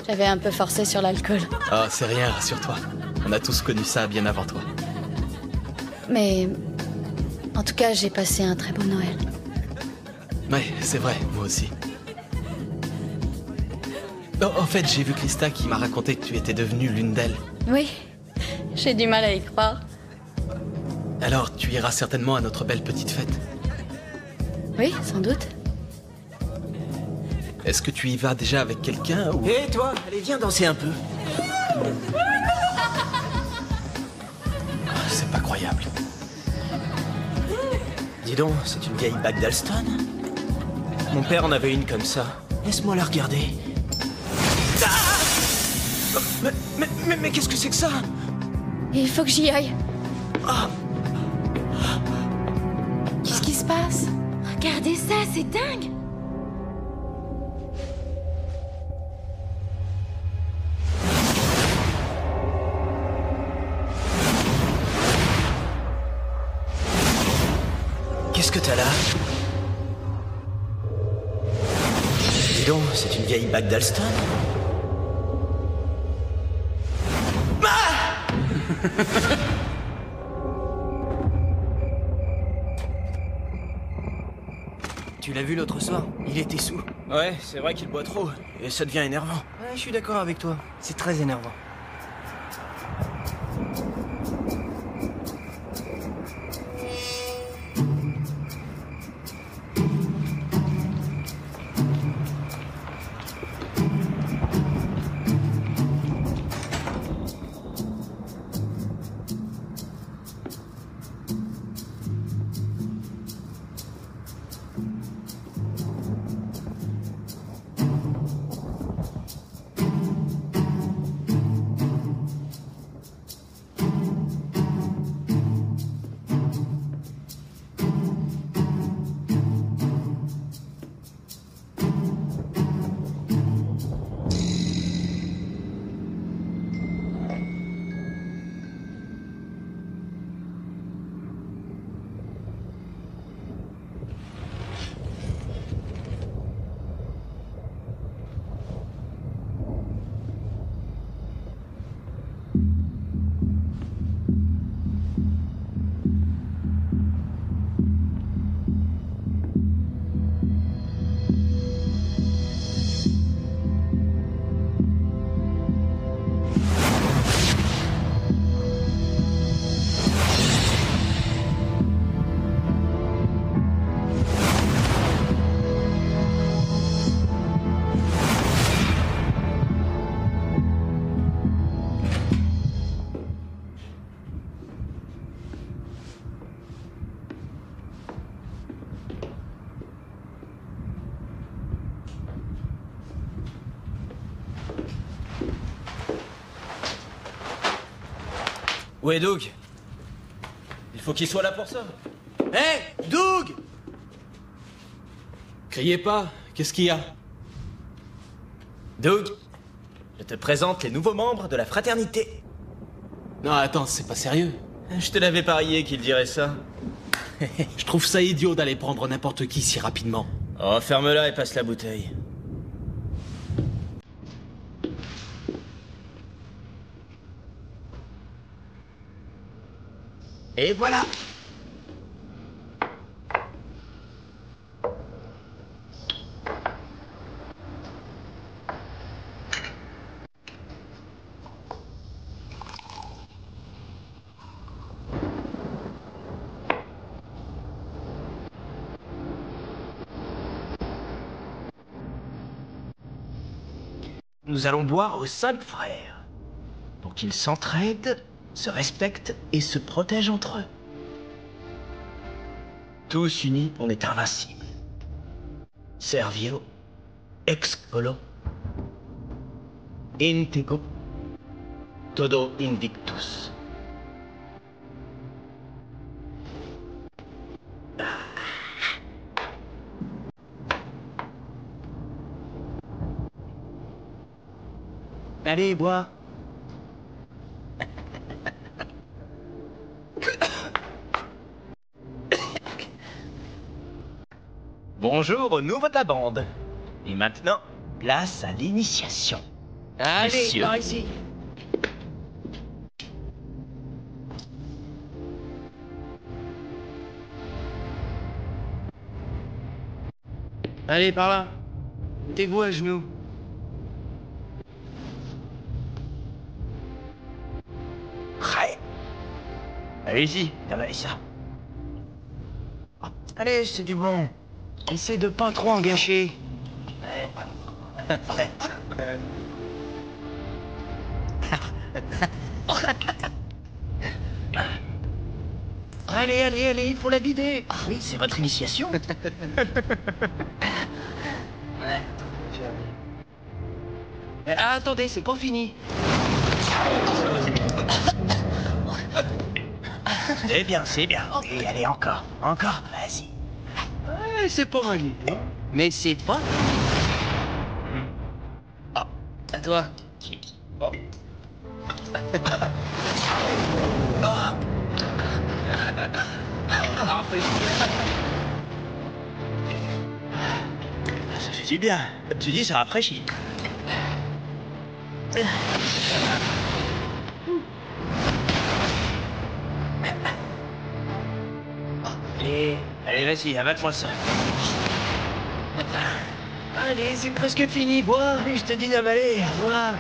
J'avais un peu forcé sur l'alcool. Oh, c'est rien, rassure-toi. On a tous connu ça bien avant toi. Mais... en tout cas, j'ai passé un très beau Noël. Ouais, c'est vrai, moi aussi. Oh, en fait, j'ai vu Krista qui m'a raconté que tu étais devenue l'une d'elles. Oui, j'ai du mal à y croire. Alors, tu iras certainement à notre belle petite fête. Oui, sans doute. Est-ce que tu y vas déjà avec quelqu'un ou... Hé, toi, allez, viens danser un peu. C'est pas croyable. Dis donc, c'est une vieille bague d'Alston? Mon père en avait une comme ça. Laisse-moi la regarder. Ah! Mais qu'est-ce que c'est que ça? Il faut que j'y aille. Ah! Qu'est-ce qui se passe? Regardez ça, c'est dingue. Qu'est-ce que t'as là? Dis donc, c'est une vieille bague d'Alston? Ah! Tu l'as vu l'autre soir? Il était sous. Ouais, c'est vrai qu'il boit trop. Et ça devient énervant. Ouais, je suis d'accord avec toi. C'est très énervant. Où est Doug? Il faut qu'il soit là pour ça. Hé, Doug! Criez pas, qu'est-ce qu'il y a? Doug, je te présente les nouveaux membres de la fraternité. Non, attends, c'est pas sérieux. Je te l'avais parié qu'il dirait ça. Je trouve ça idiot d'aller prendre n'importe qui si rapidement. Oh, ferme-la et passe la bouteille. Et voilà. Nous allons boire aux 5 frères, pour qu'ils s'entraident, se respectent et se protègent entre eux. Tous unis, on est invincibles. Servio, excolo, intego, todo invictus. Allez, bois. Bonjour au nouveau de la bande. Et maintenant, place à l'initiation. Allez, Messieurs. par ici. Allez, par là. Mettez-vous à genoux. Prêt. Allez-y, avalez ça. Allez, c'est du bon. Essaye de pas trop en gâcher. Allez, allez, allez, il faut la vider. Oui, c'est votre initiation. Attendez, c'est pas fini. C'est bien, c'est bien. Et allez, encore, encore, vas-y. Ouais, c'est pas mal l'idée. Mais c'est pas... Ah, à toi. Oh. Ça fait du bien. Tu dis, ça rafraîchit. Allez, vas-y, avale-moi ça. Allez, c'est presque fini, bois. Je te dis d'avaler, bois.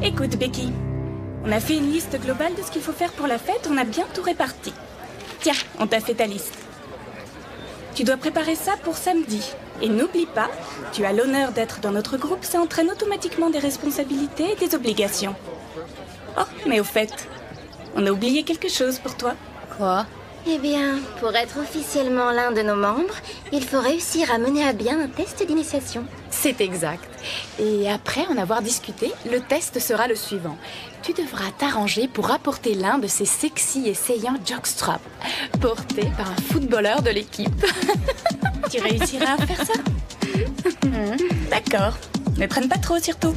Écoute, Becky, on a fait une liste globale de ce qu'il faut faire pour la fête, on a bien tout réparti. Tiens, on t'a fait ta liste. Tu dois préparer ça pour samedi. Et n'oublie pas, tu as l'honneur d'être dans notre groupe, ça entraîne automatiquement des responsabilités et des obligations. Oh, mais au fait, on a oublié quelque chose pour toi. Quoi? Eh bien, pour être officiellement l'un de nos membres, il faut réussir à mener à bien un test d'initiation. C'est exact. Et après en avoir discuté, le test sera le suivant. Tu devras t'arranger pour apporter l'un de ces sexy et saillants jockstraps, porté par un footballeur de l'équipe. Tu réussiras à faire ça? D'accord. Ne traîne pas trop, surtout.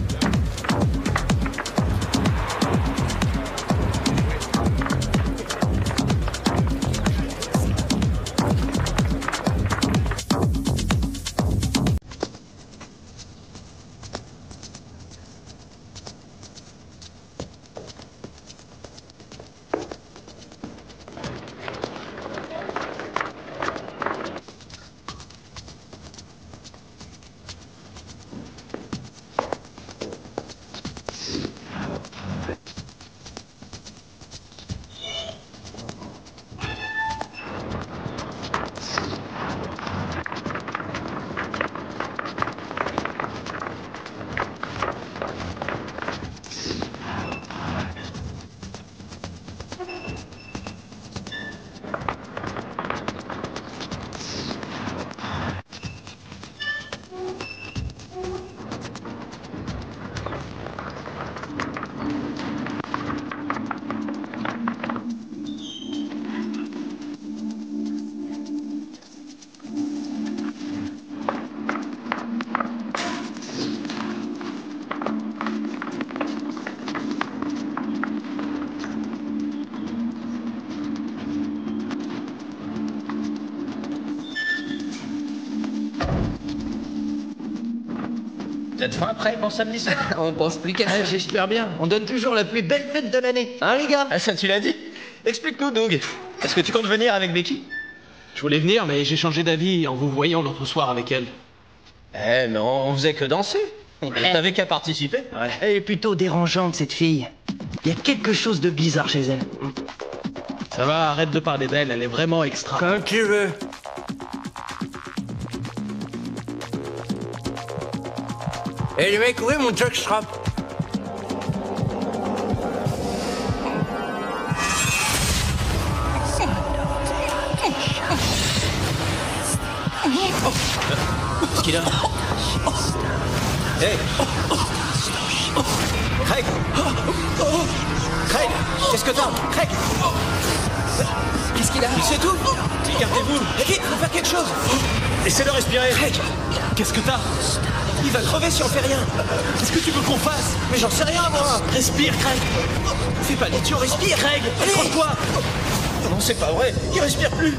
Vous êtes fin prêt pour samedi soir? On pense plus qu'à ça. J'espère bien. On donne toujours la plus belle fête de l'année. Hein, les gars? Ah, ça, tu l'as dit? Explique-nous, Doug. Est-ce que tu comptes venir avec Becky? Je voulais venir, mais j'ai changé d'avis en vous voyant l'autre soir avec elle. Eh, mais on faisait que danser. T'avais qu'à participer. Ouais. Elle est plutôt dérangeante, cette fille. Il y a quelque chose de bizarre chez elle. Ça va, arrête de parler d'elle, elle est vraiment extra. Quand tu veux. Eh les mecs, où est mon jockstrap? Qu'est-ce qu'il a? Hey! Craig! Craig! Qu'est-ce que t'as? Craig! Qu'est-ce qu'il a? Il sait tout! Écartez-vous! Vite, faut faire quelque chose! Essaie de respirer! Craig! Qu'est-ce que t'as? Il va crever si on fait rien! Qu'est-ce que tu veux qu'on fasse? Mais j'en sais rien, moi! Respire, Craig! Fais pas l'idiot, respire! Craig! Allez! Accroche-toi! Non, c'est pas vrai! Il respire plus!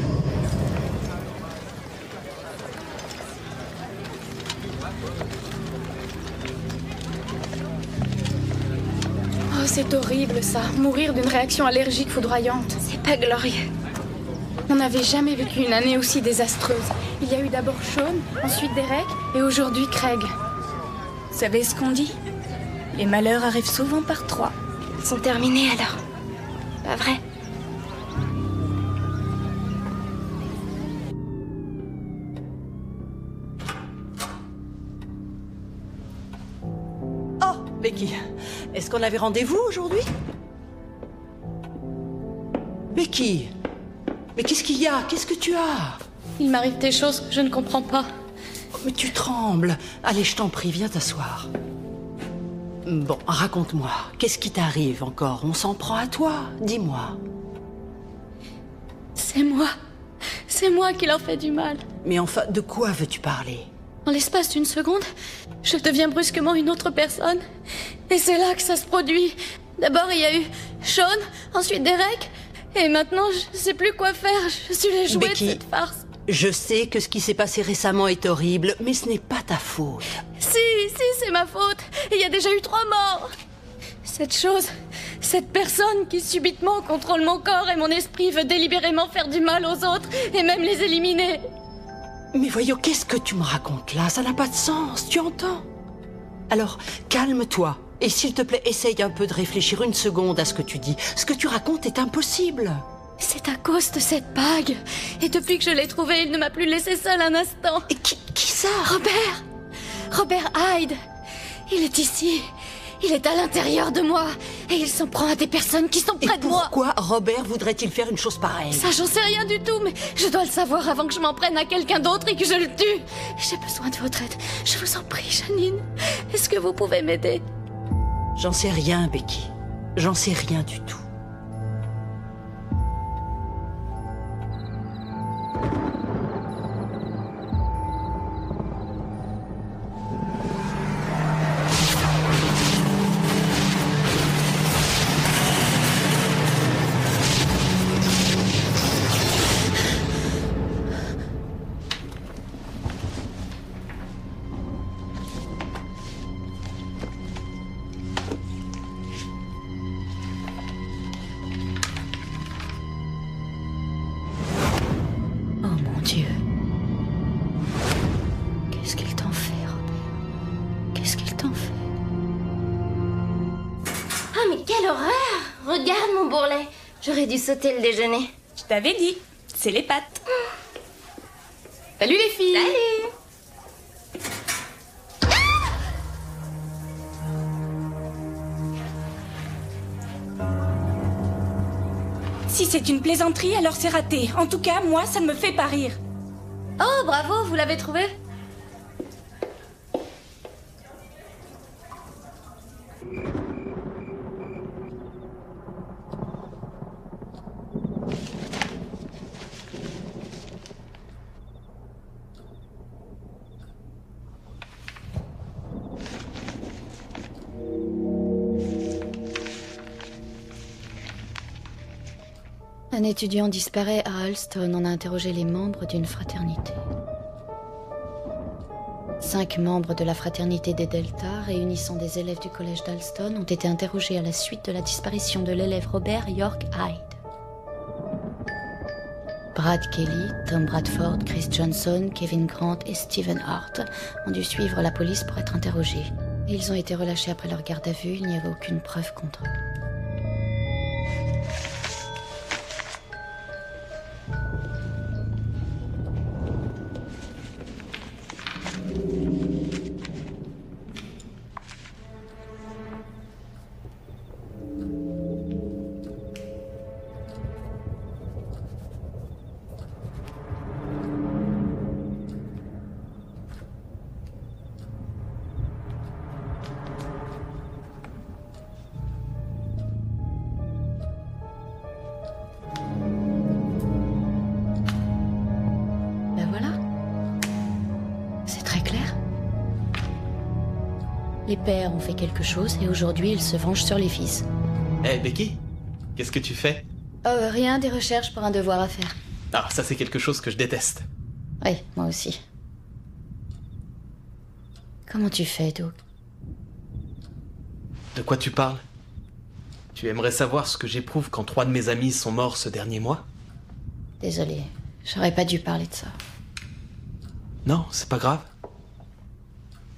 Oh, c'est horrible ça, mourir d'une réaction allergique foudroyante. C'est pas glorieux. On n'avait jamais vécu une année aussi désastreuse. Il y a eu d'abord Sean, ensuite Derek, et aujourd'hui Craig. Vous savez ce qu'on dit? Les malheurs arrivent souvent par trois. Ils sont terminés alors. Pas vrai? Oh, Becky, est-ce qu'on avait rendez-vous aujourd'hui? Becky, mais qu'est-ce qu'il y a? Qu'est-ce que tu as? Il m'arrive des choses que je ne comprends pas. Oh, mais tu trembles. Allez, je t'en prie, viens t'asseoir. Bon, raconte-moi. Qu'est-ce qui t'arrive encore? On s'en prend à toi. Dis-moi. C'est moi. C'est moi qui leur fais du mal. Mais enfin, de quoi veux-tu parler? En l'espace d'une seconde, je deviens brusquement une autre personne. Et c'est là que ça se produit. D'abord, il y a eu Sean, ensuite Derek, et maintenant, je sais plus quoi faire. Je suis les jouets Becky, de cette farce. Je sais que ce qui s'est passé récemment est horrible, mais ce n'est pas ta faute. Si, c'est ma faute. Il y a déjà eu 3 morts. Cette chose, cette personne qui subitement contrôle mon corps et mon esprit veut délibérément faire du mal aux autres et même les éliminer. Mais voyons, qu'est-ce que tu me racontes là? Ça n'a pas de sens, tu entends? Alors, calme-toi. Et s'il te plaît, essaye un peu de réfléchir une seconde à ce que tu dis. Ce que tu racontes est impossible. C'est à cause de cette bague. Et depuis que je l'ai trouvée, il ne m'a plus laissé seule un instant. Et qui ça? Robert Hyde. Il est ici. Il est à l'intérieur de moi. Et il s'en prend à des personnes qui sont près de moi. Pourquoi Robert voudrait-il faire une chose pareille? Ça, j'en sais rien du tout, mais je dois le savoir avant que je m'en prenne à quelqu'un d'autre et que je le tue. J'ai besoin de votre aide. Je vous en prie, Janine. Est-ce que vous pouvez m'aider? J'en sais rien, Becky. J'en sais rien du tout. Regarde mon bourrelet. J'aurais dû sauter le déjeuner. Je t'avais dit, c'est les pâtes. Salut les filles. Salut. Si c'est une plaisanterie, alors c'est raté. En tout cas, moi, ça ne me fait pas rire. Oh, bravo, vous l'avez trouvé? Un étudiant disparaît à Alston. On a interrogé les membres d'une fraternité. 5 membres de la fraternité des Delta, réunissant des élèves du collège d'Alston, ont été interrogés à la suite de la disparition de l'élève Robert York Hyde. Brad Kelly, Tom Bradford, Chris Johnson, Kevin Grant et Stephen Hart ont dû suivre la police pour être interrogés. Ils ont été relâchés après leur garde à vue, il n'y avait aucune preuve contre eux. Les pères ont fait quelque chose et aujourd'hui ils se vengent sur les fils. Hé, Becky, qu'est-ce que tu fais? Rien, des recherches pour un devoir à faire. Ah, ça c'est quelque chose que je déteste. Oui, moi aussi. Comment tu fais, Doug? De quoi tu parles? Tu aimerais savoir ce que j'éprouve quand 3 de mes amis sont morts ce dernier mois? Désolée, j'aurais pas dû parler de ça. Non, c'est pas grave.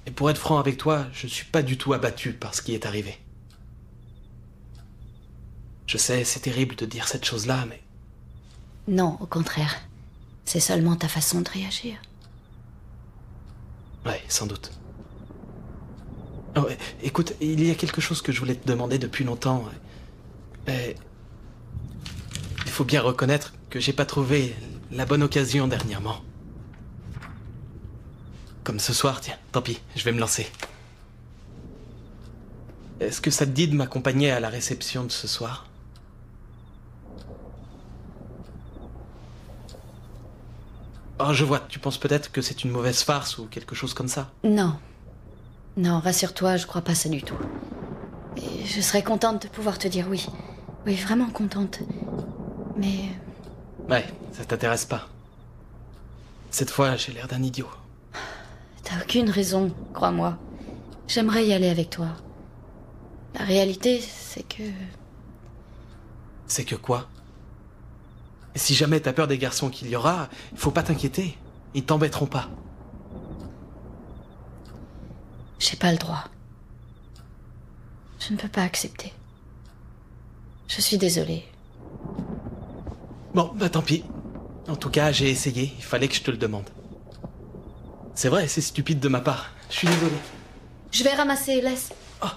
Et pour être franc avec toi, je suis pas du tout abattu par ce qui est arrivé. Je sais, c'est terrible de dire cette chose-là, mais... Non, au contraire. C'est seulement ta façon de réagir. Ouais, sans doute. Oh, écoute, il y a quelque chose que je voulais te demander depuis longtemps. Il faut bien reconnaître que j'ai pas trouvé la bonne occasion dernièrement. Comme ce soir, tiens, tant pis, je vais me lancer. Est-ce que ça te dit de m'accompagner à la réception de ce soir? Oh, je vois, tu penses peut-être que c'est une mauvaise farce ou quelque chose comme ça? Non. Non, rassure-toi, je crois pas ça du tout. Et je serais contente de pouvoir te dire oui. Oui, vraiment contente. Mais... Ouais, ça t'intéresse pas. Cette fois, j'ai l'air d'un idiot. T'as aucune raison, crois-moi. J'aimerais y aller avec toi. La réalité, c'est que... C'est que quoi? Si jamais t'as peur des garçons qu'il y aura, faut pas t'inquiéter. Ils t'embêteront pas. J'ai pas le droit. Je ne peux pas accepter. Je suis désolée. Bon, bah tant pis. En tout cas, j'ai essayé. Il fallait que je te le demande. C'est vrai, c'est stupide de ma part. Je suis désolé. Je vais ramasser, laisse. Oh.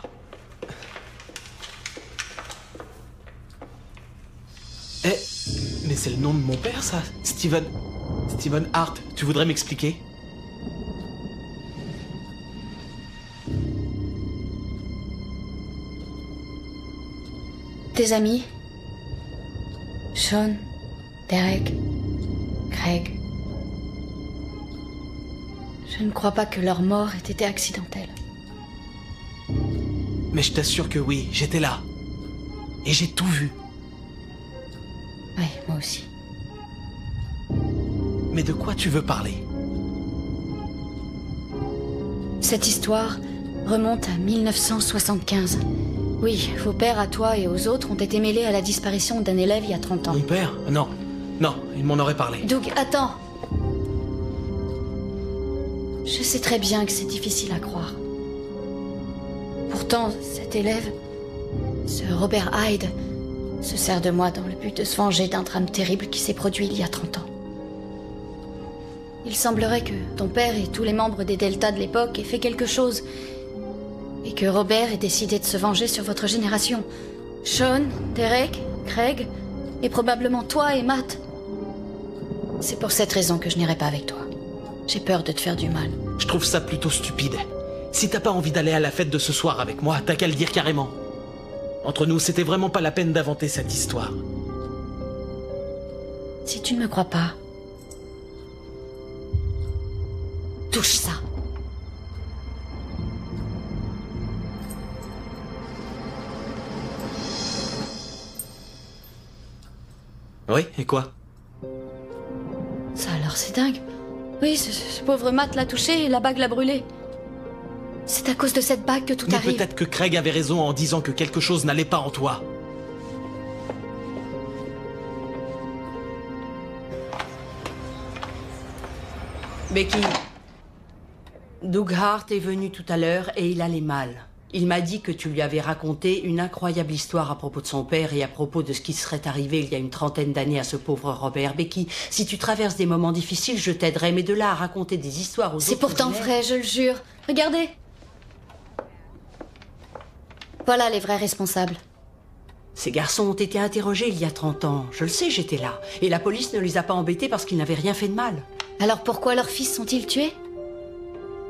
Eh, mais c'est le nom de mon père, ça? Stephen Hart, tu voudrais m'expliquer? Tes amis? Sean, Derek, Craig. Je ne crois pas que leur mort ait été accidentelle. Mais je t'assure que oui, j'étais là. Et j'ai tout vu. Oui, moi aussi. Mais de quoi tu veux parler? Cette histoire remonte à 1975. Oui, vos pères à toi et aux autres ont été mêlés à la disparition d'un élève il y a 30 ans. Mon père? Non. Non, il m'en aurait parlé. Doug, attends. Je sais très bien que c'est difficile à croire. Pourtant, cet élève, ce Robert Hyde, se sert de moi dans le but de se venger d'un drame terrible qui s'est produit il y a 30 ans. Il semblerait que ton père et tous les membres des Delta de l'époque aient fait quelque chose, et que Robert ait décidé de se venger sur votre génération. Sean, Derek, Craig, et probablement toi et Matt. C'est pour cette raison que je n'irai pas avec toi. J'ai peur de te faire du mal. Je trouve ça plutôt stupide. Si t'as pas envie d'aller à la fête de ce soir avec moi, t'as qu'à le dire carrément. Entre nous, c'était vraiment pas la peine d'inventer cette histoire. Si tu ne me crois pas, touche ça. Oui, et quoi? Ça alors, c'est dingue. Oui, ce pauvre Matt l'a touché et la bague l'a brûlé. C'est à cause de cette bague que tout Mais arrive. peut-être que Craig avait raison en disant que quelque chose n'allait pas en toi. Becky, Doug Hart est venu tout à l'heure et il allait mal. Il m'a dit que tu lui avais raconté une incroyable histoire à propos de son père et à propos de ce qui serait arrivé il y a une trentaine d'années à ce pauvre Robert. Becky, si tu traverses des moments difficiles, je t'aiderai, mais de là à raconter des histoires aux autres... C'est pourtant vrai, je le jure. Regardez. Voilà les vrais responsables. Ces garçons ont été interrogés il y a 30 ans. Je le sais, j'étais là. Et la police ne les a pas embêtés parce qu'ils n'avaient rien fait de mal. Alors pourquoi leurs fils sont-ils tués?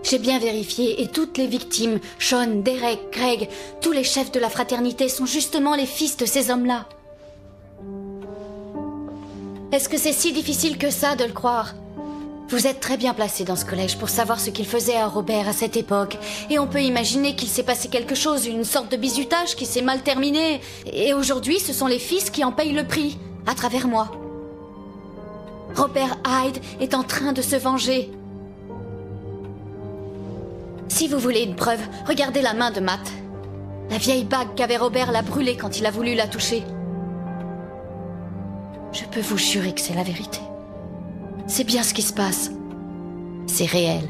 J'ai bien vérifié et toutes les victimes, Sean, Derek, Craig, tous les chefs de la fraternité sont justement les fils de ces hommes-là. Est-ce que c'est si difficile que ça de le croire? Vous êtes très bien placé dans ce collège pour savoir ce qu'il faisait à Robert à cette époque. Et on peut imaginer qu'il s'est passé quelque chose, une sorte de bizutage qui s'est mal terminé. Et aujourd'hui, ce sont les fils qui en payent le prix, à travers moi. Robert Hyde est en train de se venger. Si vous voulez une preuve, regardez la main de Matt. La vieille bague qu'avait Robert l'a brûlée quand il a voulu la toucher. Je peux vous jurer que c'est la vérité. C'est bien ce qui se passe. C'est réel.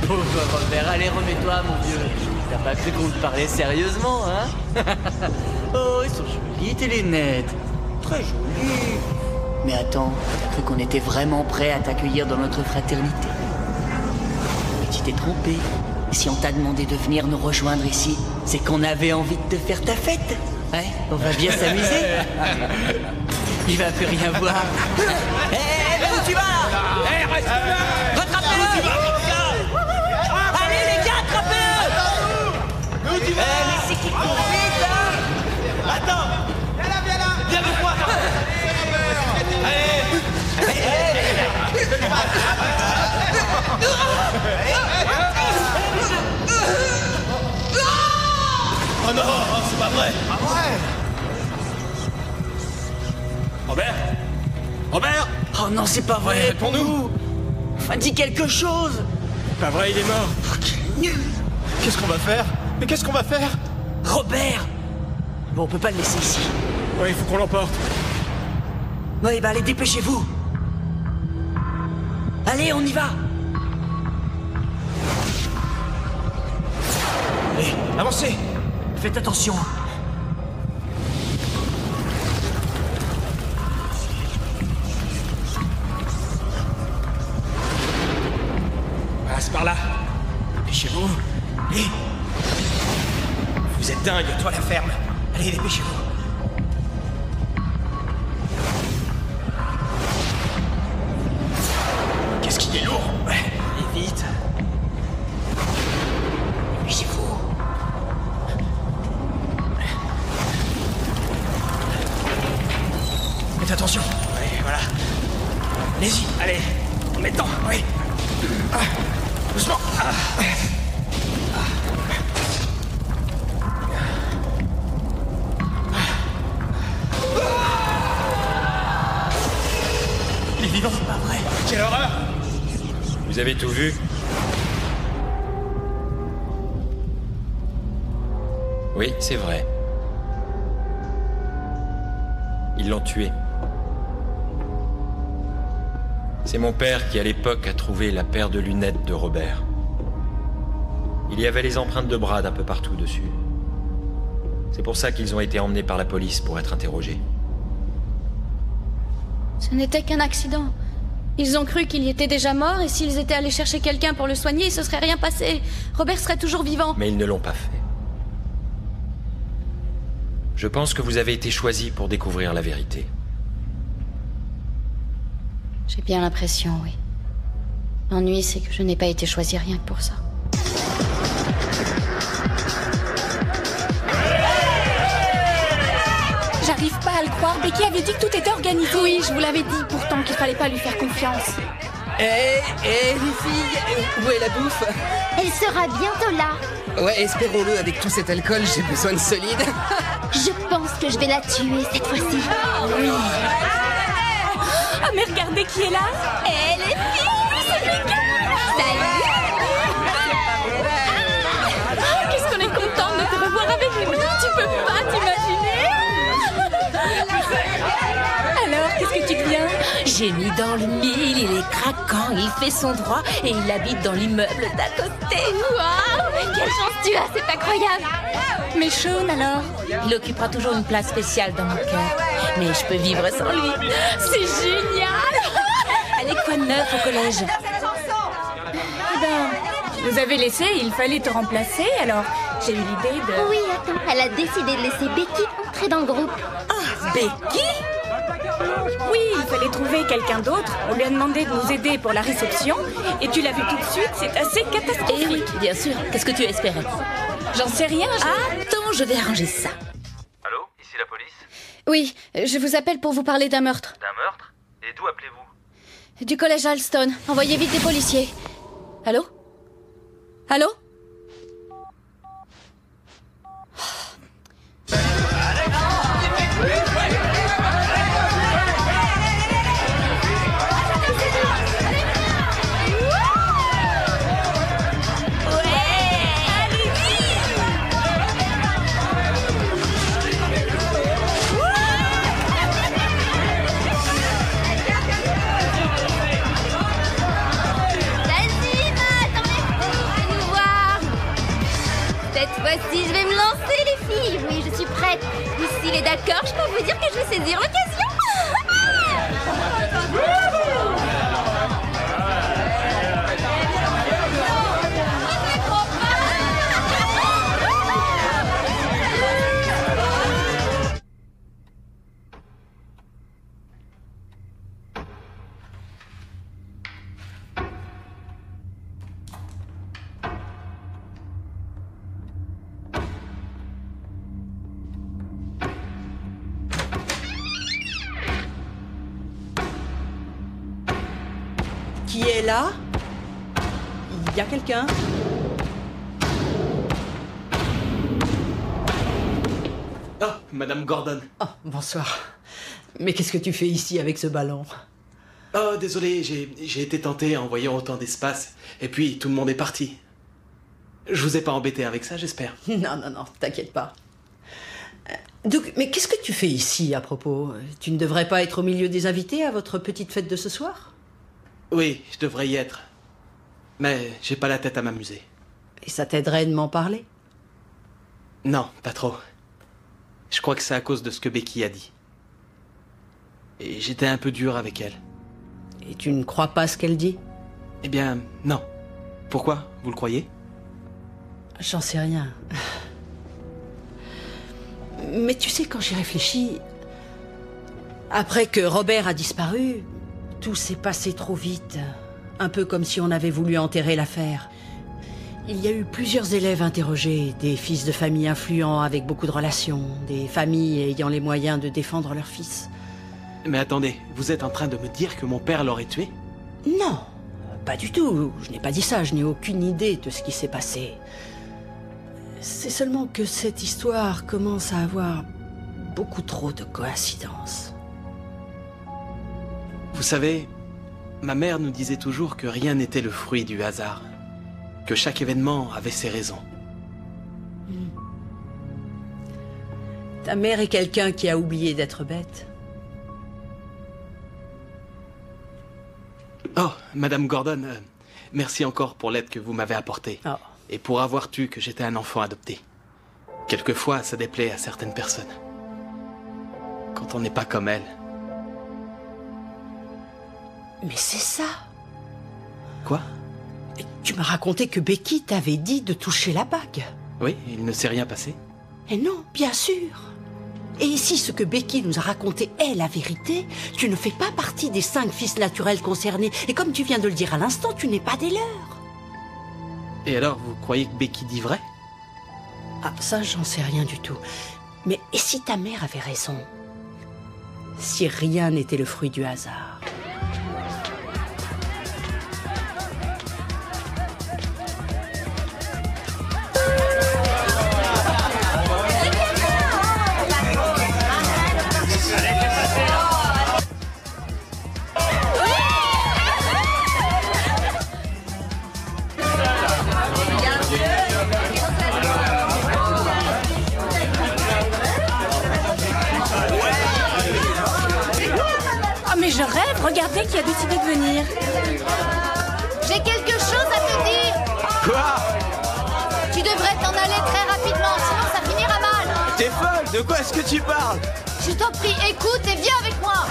Pauvre Robert, allez, remets-toi, mon vieux. T'as pas cru qu'on te parlait sérieusement, hein? Oh, ils sont jolis, tes lunettes. Très jolis. Mais attends, t'as cru qu'on était vraiment prêts à t'accueillir dans notre fraternité? Mais tu t'es trompé. Si on t'a demandé de venir nous rejoindre ici, c'est qu'on avait envie de te faire ta fête. Ouais, on va bien s'amuser. Il va plus rien voir. Hé, mais où tu vas là? Hé, reste là! Rattrapez-le! Allez les gars, attrapez-le! Mais où tu vas? Mais c'est qui court vite là? Attends! Viens là! Viens avec moi! Allez! Oh non, c'est pas vrai! Ah ouais! Robert? Robert? Oh non, c'est pas vrai! Réponds-nous! Enfin, dis quelque chose! Pas vrai, il est mort! Oh, quel nul! Qu'est-ce qu'on va faire? Mais qu'est-ce qu'on va faire? Robert! Bon, on peut pas le laisser ici. Ouais, il faut qu'on l'emporte. Ouais, bah allez, dépêchez-vous! Allez, on y va! Allez, avancez! Faites attention! Passe par là! Dépêchez-vous! Allez! Vous êtes dingue, toi la ferme! Allez, dépêchez-vous! Faites attention. Oui, voilà. Allez-y, allez. On est dedans, oui. Doucement. Il est vivant. C'est pas vrai. Quelle horreur! Vous avez tout vu? Oui, c'est vrai. Ils l'ont tué. C'est mon père qui, à l'époque, a trouvé la paire de lunettes de Robert. Il y avait les empreintes de Brad un peu partout dessus. C'est pour ça qu'ils ont été emmenés par la police pour être interrogés. Ce n'était qu'un accident. Ils ont cru qu'il y était déjà mort et s'ils étaient allés chercher quelqu'un pour le soigner, il se serait rien passé. Robert serait toujours vivant. Mais ils ne l'ont pas fait. Je pense que vous avez été choisi pour découvrir la vérité. J'ai bien l'impression, oui. L'ennui, c'est que je n'ai pas été choisie rien que pour ça. J'arrive pas à le croire. Becky avait dit que tout était organisé. Oui, je vous l'avais dit pourtant qu'il fallait pas lui faire confiance. Les filles, où est la bouffe? Elle sera bientôt là. Ouais, espérons-le, avec tout cet alcool, j'ai besoin de solide. Je pense que je vais la tuer cette fois-ci. Oui. Ah, mais regardez qui est là. Et les filles, c'est Becky. Salut. Qu'est-ce qu'on est contente de te revoir avec nous. Tu peux pas t'imaginer. Alors, qu'est-ce que tu deviens? J'ai mis dans le mille, il est craquant, il fait son droit et il habite dans l'immeuble d'à côté. Waouh, quelle chance tu as, c'est incroyable. Mais Sean, alors? Il occupera toujours une place spéciale dans mon cœur. Mais je peux vivre sans lui. C'est génial. Elle est quoi de neuf au collège? Eh ben, tu nous avais laissé, il fallait te remplacer, alors j'ai eu l'idée de... Oui, attends, elle a décidé de laisser Becky entrer dans le groupe. Ah, Becky? Oui, il fallait trouver quelqu'un d'autre. On lui a demandé de nous aider pour la réception. Et tu l'as vu tout de suite, c'est assez catastrophique. Eh oui, bien sûr. Qu'est-ce que tu espérais? J'en sais rien. Attends, je vais arranger ça. Allô? Ici la police? Oui, je vous appelle pour vous parler d'un meurtre. D'un meurtre? Et d'où appelez-vous? Du collège Alston. Envoyez vite des policiers. Allô? Allô? Voici, je vais me lancer, les filles. Oui, je suis prête. Et s'il est d'accord, je peux vous dire que je vais saisir l'occasion. Qui est là? Il y a quelqu'un? Oh, Madame Gordon. Oh, bonsoir. Mais qu'est-ce que tu fais ici avec ce ballon? Oh, désolé, j'ai été tenté en voyant autant d'espace. Et puis, tout le monde est parti. Je vous ai pas embêté avec ça, j'espère. Non, t'inquiète pas. Donc, mais qu'est-ce que tu fais ici, à propos? Tu ne devrais pas être au milieu des invités à votre petite fête de ce soir? Oui, je devrais y être. Mais j'ai pas la tête à m'amuser. Et ça t'aiderait de m'en parler? Non, pas trop. Je crois que c'est à cause de ce que Becky a dit. Et j'étais un peu dur avec elle. Et tu ne crois pas ce qu'elle dit? Eh bien, non. Pourquoi? Vous le croyez? J'en sais rien. Mais tu sais, quand j'y réfléchis, après que Robert a disparu, tout s'est passé trop vite. Un peu comme si on avait voulu enterrer l'affaire. Il y a eu plusieurs élèves interrogés, des fils de familles influents avec beaucoup de relations, des familles ayant les moyens de défendre leurs fils. Mais attendez, vous êtes en train de me dire que mon père l'aurait tué? Non, pas du tout. Je n'ai pas dit ça, je n'ai aucune idée de ce qui s'est passé. C'est seulement que cette histoire commence à avoir beaucoup trop de coïncidences. Vous savez, ma mère nous disait toujours que rien n'était le fruit du hasard, que chaque événement avait ses raisons. Ta mère est quelqu'un qui a oublié d'être bête. Oh, Madame Gordon, merci encore pour l'aide que vous m'avez apportée. Oh. Et pour avoir tu que j'étais un enfant adopté. Quelquefois, ça déplaît à certaines personnes. Quand on n'est pas comme elle. Mais c'est ça. Quoi? Tu m'as raconté que Becky t'avait dit de toucher la bague. Oui, il ne s'est rien passé. Et non, bien sûr. Et si ce que Becky nous a raconté est la vérité, tu ne fais pas partie des 5 fils naturels concernés. Et comme tu viens de le dire à l'instant, tu n'es pas des leurs. Et alors, vous croyez que Becky dit vrai? Ah, ça, j'en sais rien du tout. Mais et si ta mère avait raison? Si rien n'était le fruit du hasard? Je rêve, regardez qui a décidé de venir. J'ai quelque chose à te dire. Quoi? Tu devrais t'en aller très rapidement, sinon ça finira mal. T'es folle? De quoi est-ce que tu parles? Je t'en prie, écoute et viens avec moi.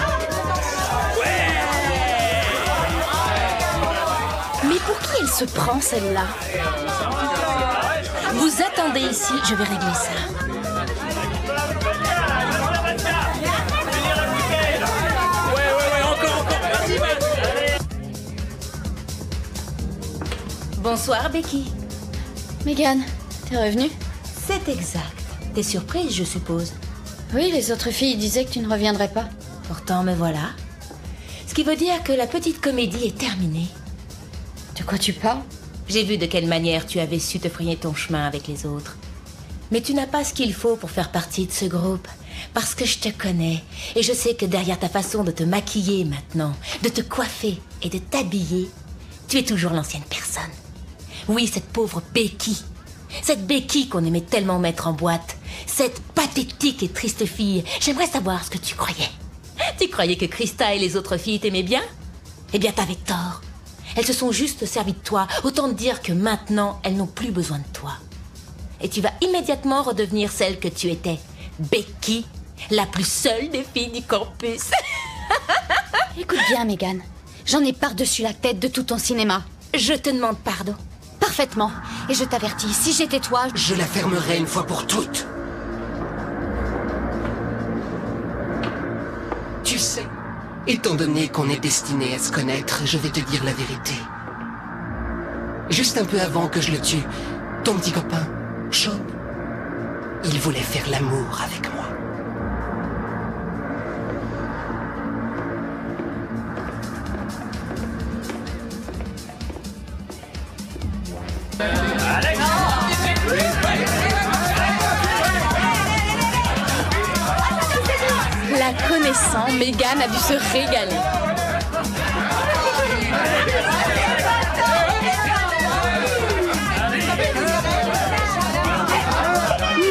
Mais pour qui elle se prend, celle-là? Vous attendez ici, je vais régler ça. Bonsoir, Becky. Megan, t'es revenue? C'est exact. T'es surprise, je suppose. Oui, les autres filles disaient que tu ne reviendrais pas. Pourtant, me voilà. Ce qui veut dire que la petite comédie est terminée. De quoi tu parles? J'ai vu de quelle manière tu avais su te frayer ton chemin avec les autres. Mais tu n'as pas ce qu'il faut pour faire partie de ce groupe. Parce que je te connais. Et je sais que derrière ta façon de te maquiller maintenant, de te coiffer et de t'habiller, tu es toujours l'ancienne personne. Oui, cette pauvre Becky. Cette Becky qu'on aimait tellement mettre en boîte. Cette pathétique et triste fille. J'aimerais savoir ce que tu croyais. Tu croyais que Krista et les autres filles t'aimaient bien? Eh bien, t'avais tort. Elles se sont juste servies de toi. Autant te dire que maintenant, elles n'ont plus besoin de toi. Et tu vas immédiatement redevenir celle que tu étais. Becky, la plus seule des filles du campus. Écoute bien, Megan. J'en ai par-dessus la tête de tout ton cinéma. Je te demande pardon. Parfaitement. Et je t'avertis, si j'étais toi... Je la fermerai une fois pour toutes. Tu sais, étant donné qu'on est destiné à se connaître, je vais te dire la vérité. Juste un peu avant que je le tue, ton petit copain, Sean, il voulait faire l'amour avec moi. La connaissant, Megan a dû se régaler.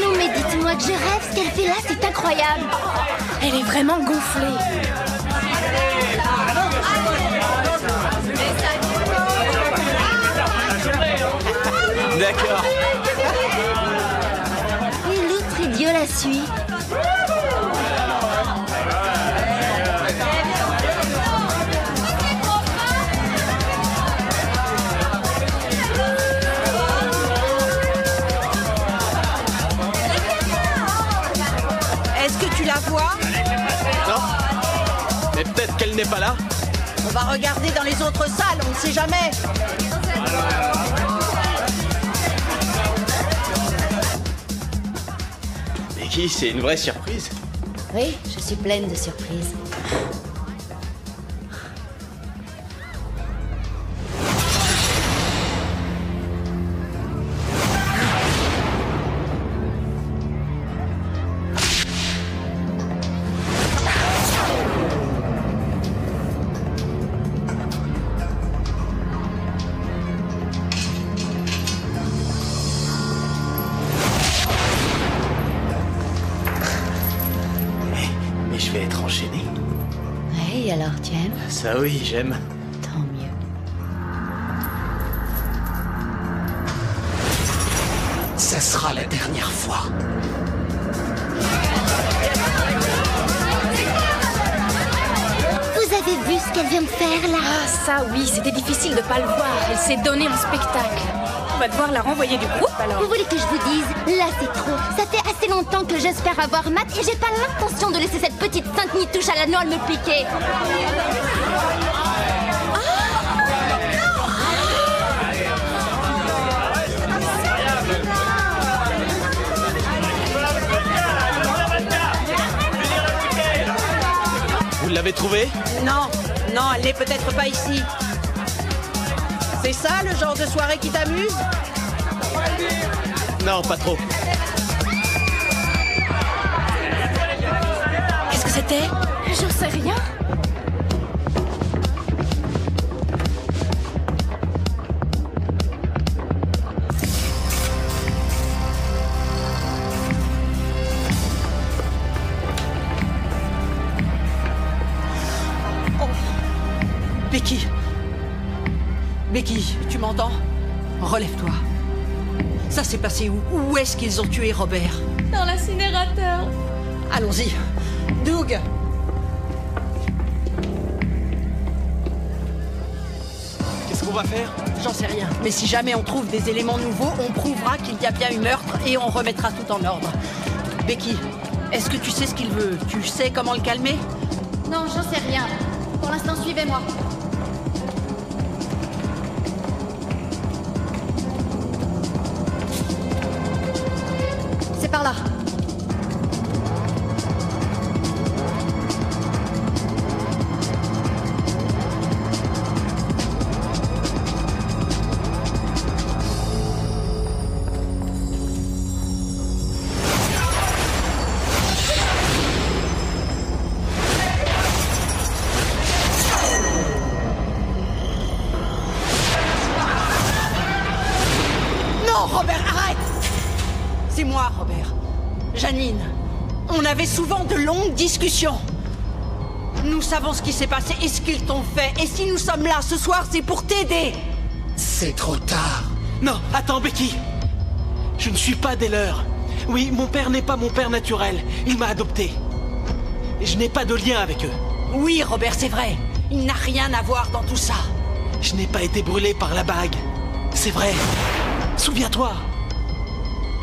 Non mais dites-moi que je rêve, ce qu'elle fait là, c'est incroyable. Elle est vraiment gonflée. D'accord. Et l'autre idiot la suit. Est-ce que tu la vois? Non. Mais peut-être qu'elle n'est pas là. On va regarder dans les autres salles, on ne sait jamais. Becky, c'est une vraie surprise. Oui, je suis pleine de surprises. Je vais être enchaîné. Hey, alors tu aimes? Ça oui, j'aime. Tant mieux. Ça sera la dernière fois. Vous avez vu ce qu'elle vient de faire là? Ah, ça oui, c'était difficile de pas le voir. Elle s'est donnée en spectacle. On va devoir la renvoyer du groupe alors. Vous voulez que je vous dise? Là, c'est trop. Ça fait assez longtemps que j'espère avoir Matt et j'ai pas l'intention de laisser cette petite sainte nitouche à la Noël me piquer. Vous l'avez trouvé? Non, non, elle n'est peut-être pas ici. C'est ça le genre de soirée qui t'amuse? Non, pas trop. Qu'est-ce que c'était? J'en sais rien. Becky! Becky, tu m'entends? Relève-toi. Ça s'est passé où? Où est-ce qu'ils ont tué Robert? Dans l'incinérateur. Allons-y. Doug! Qu'est-ce qu'on va faire? J'en sais rien. Mais si jamais on trouve des éléments nouveaux, on prouvera qu'il y a bien eu meurtre et on remettra tout en ordre. Becky, est-ce que tu sais ce qu'il veut? Tu sais comment le calmer? Non, j'en sais rien. Pour l'instant, suivez-moi. C'est par là. Non, Robert, arrête! C'est moi, Robert. Janine. On avait souvent de longues discussions. Nous savons ce qui s'est passé et ce qu'ils t'ont fait. Et si nous sommes là ce soir, c'est pour t'aider. C'est trop tard. Non, attends, Becky. Je ne suis pas des leurs. Oui, mon père n'est pas mon père naturel. Il m'a adopté. Et je n'ai pas de lien avec eux. Oui, Robert, c'est vrai. Il n'a rien à voir dans tout ça. Je n'ai pas été brûlé par la bague. C'est vrai. Souviens-toi.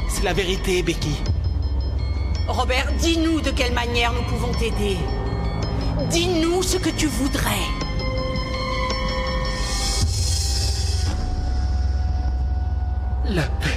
C'est la vérité, Becky. Robert, dis-nous de quelle manière nous pouvons t'aider. Dis-nous ce que tu voudrais. La paix.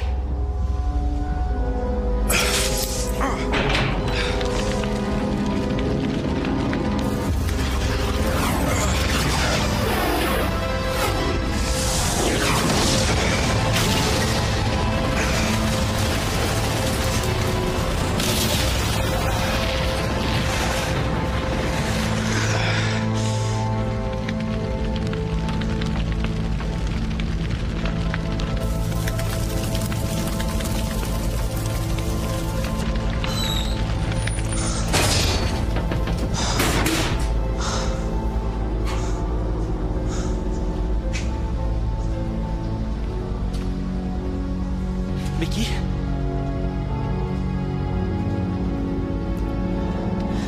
Becky?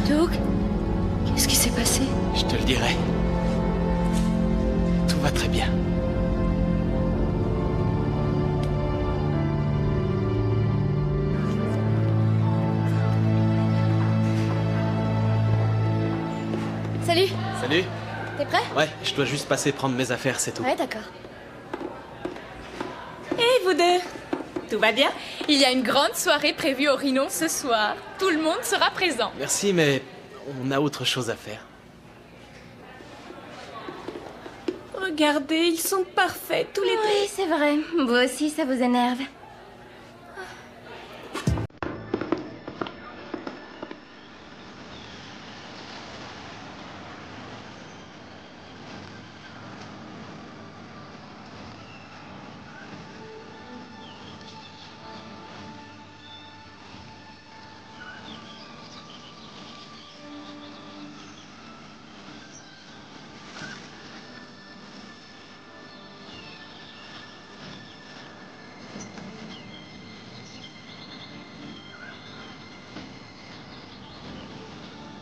Doug, qu'est-ce qui s'est passé? Je te le dirai. Tout va très bien. Salut, Salut. t'es prêt? Ouais, je dois juste passer prendre mes affaires, c'est tout. Ouais, d'accord. Et vous deux? Tout va bien? Il y a une grande soirée prévue au Rhino ce soir. Tout le monde sera présent. Merci, mais on a autre chose à faire. Regardez, ils sont parfaits, tous les deux. Oui, c'est vrai. Vous aussi, ça vous énerve.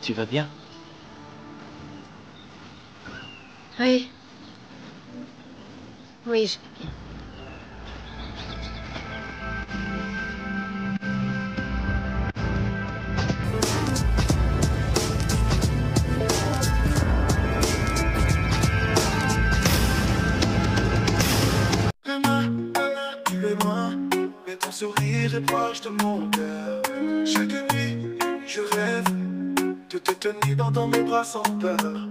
Tu vas bien? Oui. Oui, je vais bien. Tu es loin, mais ton sourire est proche de mon cœur. Chaque nuit, je rêve de te tenir dans mes bras sans peur.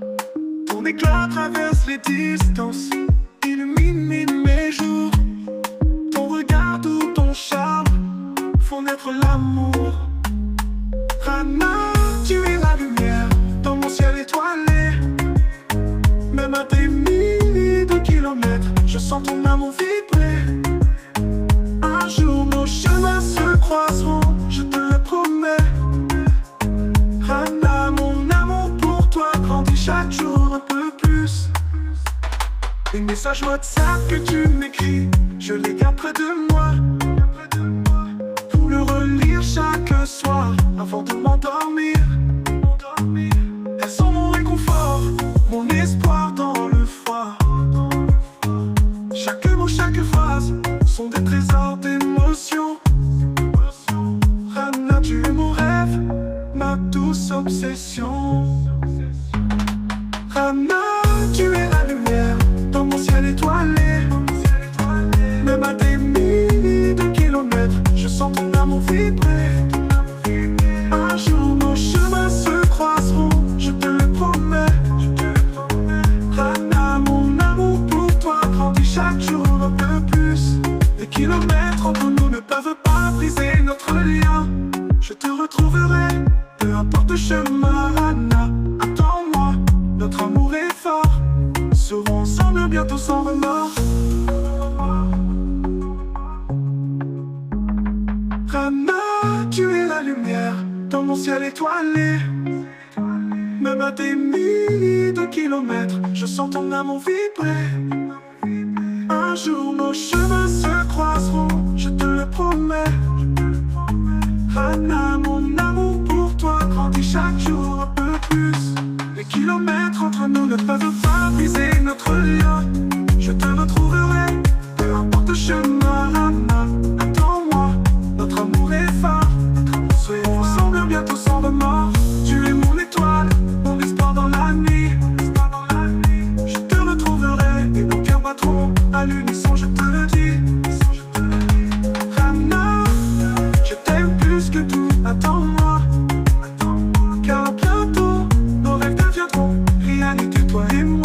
Ton éclat traverse les distances, illumine mes jours. Ton regard ou ton charme font naître l'amour. Rana, tu es la lumière dans mon ciel étoilé. Même à des milliers de kilomètres, je sens ton amour vibrer. Un jour nos chemins se croiseront, je te le promets. Rana, mon amour pour toi grandit chaque jour un peu plus. Les messages WhatsApp que tu m'écris, je les garde près de moi, pour le relire chaque soir avant de m'endormir. Elles sont mon réconfort, mon espoir dans le froid. Chaque mot, chaque phrase sont des trésors d'émotions. Rana, tu es mon rêve, ma douce obsession. Rana, tu es la lumière dans mon ciel étoilé. Même à des milliers de kilomètres, je sens ton amour vibrer. Un jour nos chemins se croiseront, je te le promets. Rana, mon amour pour toi grandit chaque jour un peu plus. Les kilomètres entre nous ne peuvent pas briser notre lien. Je te retrouverai, peu importe le chemin. Rana, attends-moi, notre amour est fort. Serons ensemble bientôt sans remords. Rana, tu es la lumière dans mon ciel étoilé. Même à des milliers de kilomètres, je sens ton amour vibrer. Un jour nos chemins se croiseront, je te le promets. Rana, mon amour pour toi grandit chaque jour un peu plus. Les kilomètres entre nous ne peuvent pas briser notre lien. Je te retrouverai, peu importe le chemin. Rana, attends-moi, notre amour est fort. Soyons ensemble bientôt sans remords. Tu es mon étoile, mon espoir dans la nuit. Je te retrouverai et nos cœurs battront à l'unisson, je te le dis. Rana, je t'aime plus que tout, attends-moi. Car bientôt, nos rêves deviendront réalité, toi et moi.